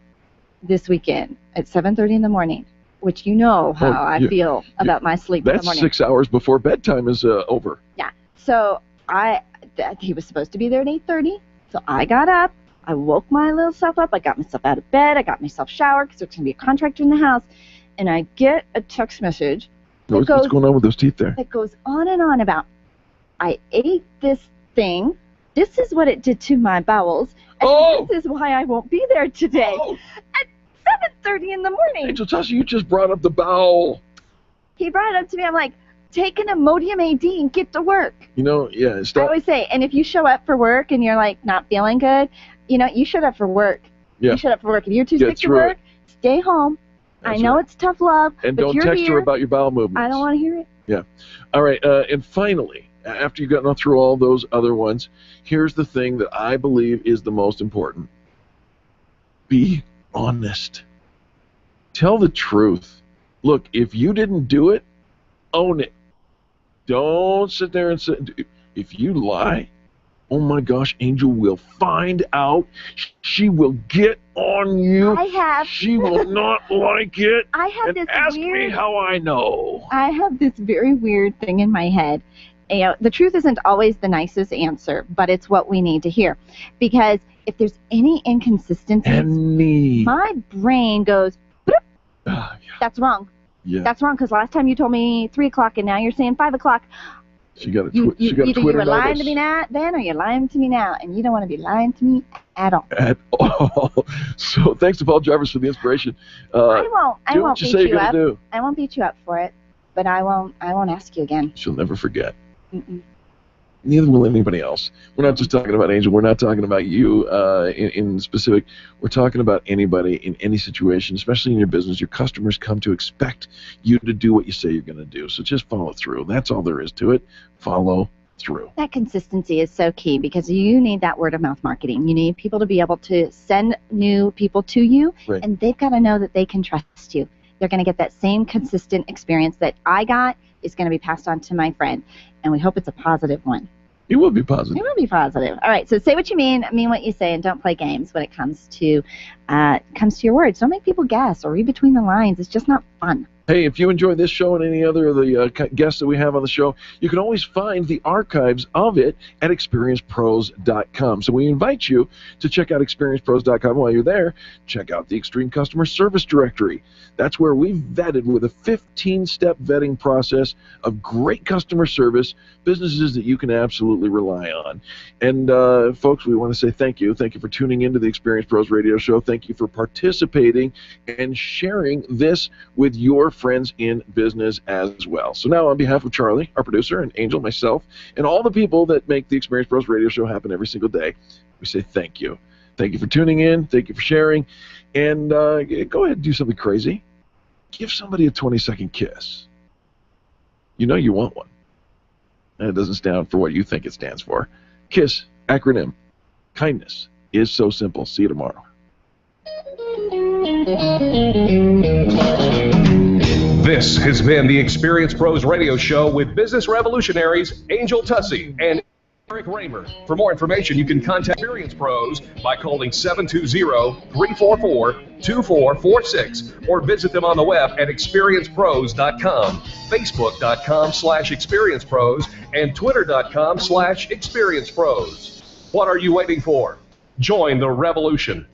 this weekend at 7:30 in the morning, which you know how I feel about my sleep in the That's morning. 6 hours before bedtime is over. Yeah. So he was supposed to be there at 8:30. So I got up. I woke my little self up. I got myself out of bed. I got myself showered because there's going to be a contractor in the house. And I get a text message What's going on with those teeth there? that goes on and on about, I ate this thing. This is what it did to my bowels. And this is why I won't be there today. At 7:30 in the morning. Angel Tasha, you just brought up the bowel. He brought it up to me. I'm like, take an Imodium AD and get to work. Yeah, I stop. always say, and if you show up for work and you're like not feeling good, you showed up for work. Yeah. You showed up for work. If you're too Get sick to through work, stay home. That's I know it's tough love, And but don't you're text here. her about your bowel movements. I don't want to hear it. Yeah. All right. And finally, after you've gotten through all those other ones, here's the thing that I believe is the most important. Be honest. Tell the truth. Look, if you didn't do it, own it. Don't sit there and say, if you lie, oh my gosh, Angel will find out. She will get on you. I have. She will not like it. I have and this ask weird. me how I know. I have this very weird thing in my head. The truth isn't always the nicest answer, but it's what we need to hear. Because if there's any inconsistencies, my brain goes, that's wrong. Yeah. That's wrong because last time you told me 3 o'clock and now you're saying 5 o'clock. She got a Either you Twitter were lying notice. to me then or you're lying to me now, and you don't want to be lying to me at all. At all. So thanks to Paul Jarvis for the inspiration. I won't do beat what you say you you're up. gonna do. I won't beat you up for it, but I won't ask you again. She'll never forget. Mm-mm. Neither will anybody else. We're not just talking about Angel. We're not talking about you in specific. We're talking about anybody in any situation, especially in your business. Your customers come to expect you to do what you say you're going to do. So just follow through. That's all there is to it. Follow through. That consistency is so key because you need that word of mouth marketing. You need people to be able to send new people to you, Right. and they've got to know that they can trust you. They're going to get that same consistent experience that I got is going to be passed on to my friend, and we hope it's a positive one. It will be positive. It will be positive. All right, so say what you mean what you say, and don't play games when it comes to your words. Don't make people guess or read between the lines. It's just not fun. Hey, if you enjoy this show and any other of the guests that we have on the show, you can always find the archives of it at experiencepros.com. So we invite you to check out experiencepros.com. While you're there, check out the Extreme Customer Service Directory. That's where we've vetted with a 15-step vetting process of great customer service, businesses that you can absolutely rely on. And, folks, we want to say thank you. Thank you for tuning into the Experience Pros Radio Show. Thank you for participating and sharing this with your friends in business as well. So now on behalf of Charlie, our producer, and Angel, myself, and all the people that make the Experience Pros Radio Show happen every single day, we say thank you. Thank you for tuning in. Thank you for sharing. And go ahead and do something crazy. Give somebody a 20-second kiss. You know you want one. And it doesn't stand for what you think it stands for. KISS, acronym. Kindness is so simple. See you tomorrow. This has been the Experience Pros Radio Show with business revolutionaries Angel Tussey and Eric Raymer. For more information, you can contact Experience Pros by calling 720-344-2446 or visit them on the web at experiencepros.com, facebook.com/experiencepros, and twitter.com/experiencepros. What are you waiting for? Join the revolution.